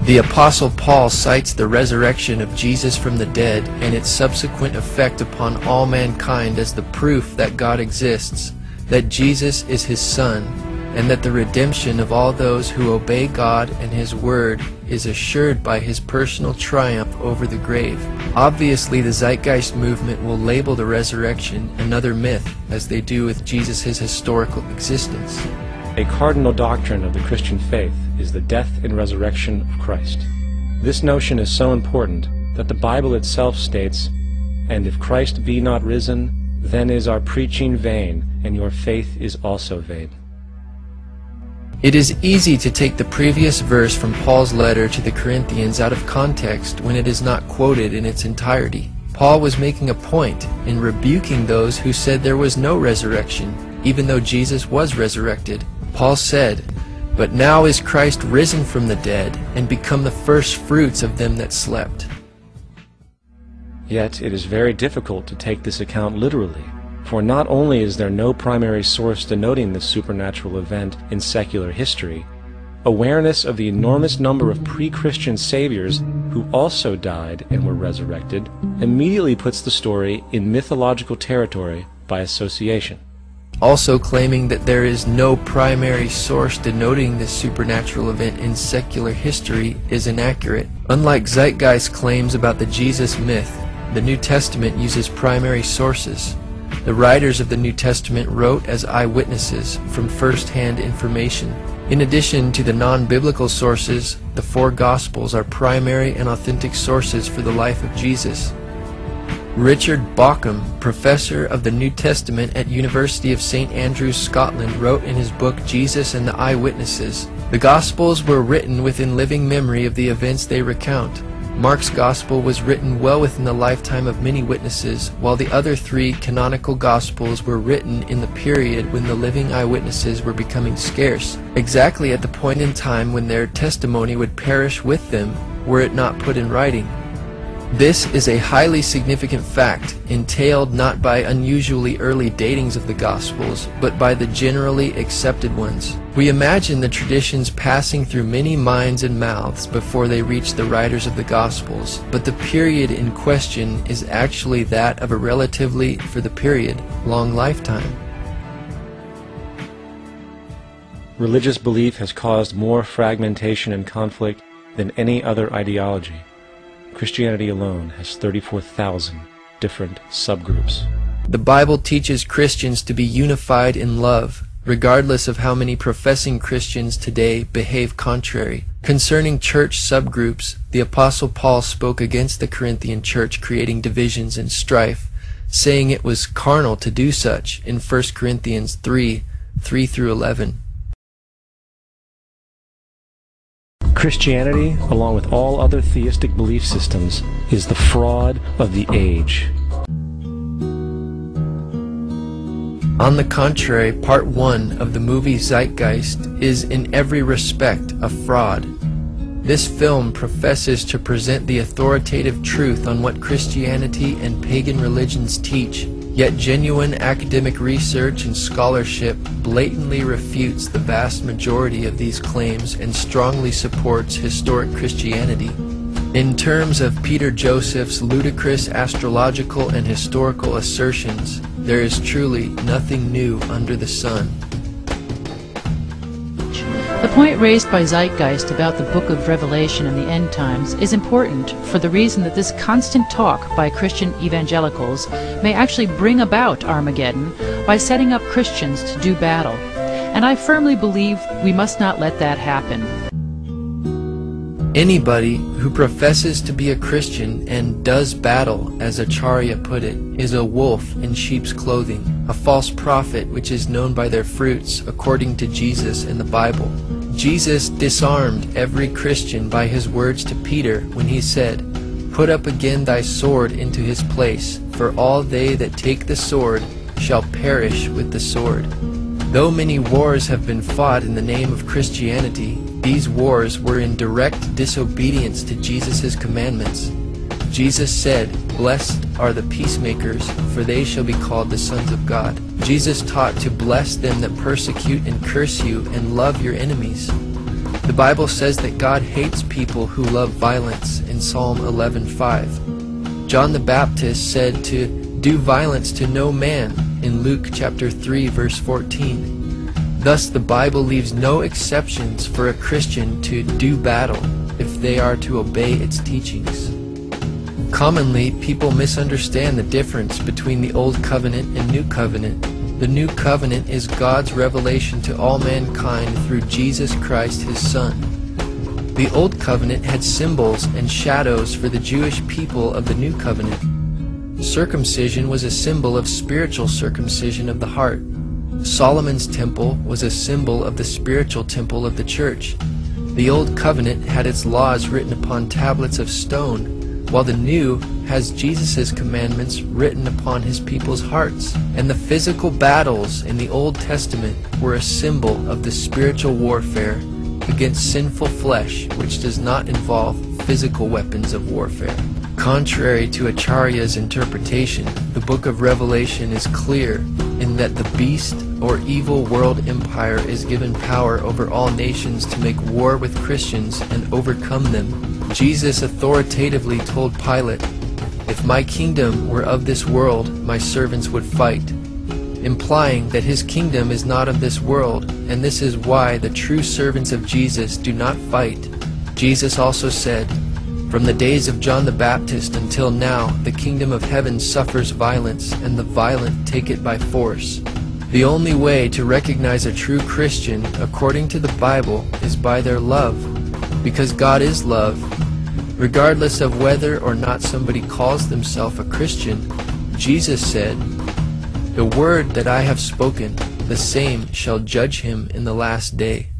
The Apostle Paul cites the resurrection of Jesus from the dead and its subsequent effect upon all mankind as the proof that God exists, that Jesus is His Son, and that the redemption of all those who obey God and His Word is assured by His personal triumph over the grave. Obviously, the Zeitgeist movement will label the resurrection another myth, as they do with Jesus' historical existence. A cardinal doctrine of the Christian faith is the death and resurrection of Christ. This notion is so important that the Bible itself states, "And if Christ be not risen, then is our preaching vain, and your faith is also vain." It is easy to take the previous verse from Paul's letter to the Corinthians out of context when it is not quoted in its entirety. Paul was making a point in rebuking those who said there was no resurrection, even though Jesus was resurrected. Paul said, "But now is Christ risen from the dead, and become the first fruits of them that slept." Yet it is very difficult to take this account literally, for not only is there no primary source denoting this supernatural event in secular history, awareness of the enormous number of pre-Christian saviors who also died and were resurrected immediately puts the story in mythological territory by association. Also claiming that there is no primary source denoting this supernatural event in secular history is inaccurate. Unlike Zeitgeist claims about the Jesus myth, the New Testament uses primary sources. The writers of the New Testament wrote as eyewitnesses from first-hand information. In addition to the non-biblical sources, the four Gospels are primary and authentic sources for the life of Jesus. Richard Bauckham, professor of the New Testament at University of St. Andrews, Scotland, wrote in his book Jesus and the Eyewitnesses, "The Gospels were written within living memory of the events they recount. Mark's Gospel was written well within the lifetime of many witnesses, while the other three canonical Gospels were written in the period when the living eyewitnesses were becoming scarce, exactly at the point in time when their testimony would perish with them were it not put in writing. This is a highly significant fact, entailed not by unusually early datings of the Gospels, but by the generally accepted ones. We imagine the traditions passing through many minds and mouths before they reach the writers of the Gospels, but the period in question is actually that of a relatively, for the period, long lifetime." Religious belief has caused more fragmentation and conflict than any other ideology. Christianity alone has 34,000 different subgroups. The Bible teaches Christians to be unified in love, regardless of how many professing Christians today behave contrary. Concerning church subgroups, the Apostle Paul spoke against the Corinthian church creating divisions and strife, saying it was carnal to do such in 1 Corinthians 3:3-11. Christianity, along with all other theistic belief systems, is the fraud of the age. On the contrary, Part 1 of the movie Zeitgeist is in every respect a fraud. This film professes to present the authoritative truth on what Christianity and pagan religions teach, yet genuine academic research and scholarship blatantly refutes the vast majority of these claims and strongly supports historic Christianity. In terms of Peter Joseph's ludicrous astrological and historical assertions, there is truly nothing new under the sun. The point raised by Zeitgeist about the Book of Revelation and the end times is important for the reason that this constant talk by Christian evangelicals may actually bring about Armageddon by setting up Christians to do battle. And I firmly believe we must not let that happen. Anybody who professes to be a Christian and does battle, as Acharya put it, is a wolf in sheep's clothing, a false prophet which is known by their fruits, according to Jesus in the Bible. Jesus disarmed every Christian by his words to Peter when he said, "Put up again thy sword into his place, for all they that take the sword shall perish with the sword." Though many wars have been fought in the name of Christianity, these wars were in direct disobedience to Jesus' commandments. Jesus said, "Blessed are the peacemakers, for they shall be called the sons of God." Jesus taught to bless them that persecute and curse you and love your enemies. The Bible says that God hates people who love violence in Psalm 11:5. John the Baptist said to do violence to no man in Luke chapter 3 verse 14. Thus the Bible leaves no exceptions for a Christian to do battle if they are to obey its teachings. Commonly, people misunderstand the difference between the Old Covenant and New Covenant. The New Covenant is God's revelation to all mankind through Jesus Christ, His Son. The Old Covenant had symbols and shadows for the Jewish people of the New Covenant. Circumcision was a symbol of spiritual circumcision of the heart. Solomon's temple was a symbol of the spiritual temple of the church. The Old Covenant had its laws written upon tablets of stone, while the New has Jesus' commandments written upon His people's hearts. And the physical battles in the Old Testament were a symbol of the spiritual warfare against sinful flesh, which does not involve physical weapons of warfare. Contrary to Acharya's interpretation, the book of Revelation is clear in that the beast or evil world empire is given power over all nations to make war with Christians and overcome them. Jesus authoritatively told Pilate, "If my kingdom were of this world, my servants would fight," implying that his kingdom is not of this world, and this is why the true servants of Jesus do not fight. Jesus also said, "From the days of John the Baptist until now, the kingdom of heaven suffers violence, and the violent take it by force." The only way to recognize a true Christian according to the Bible is by their love, because God is love. Regardless of whether or not somebody calls themselves a Christian, Jesus said, "The word that I have spoken, the same shall judge him in the last day."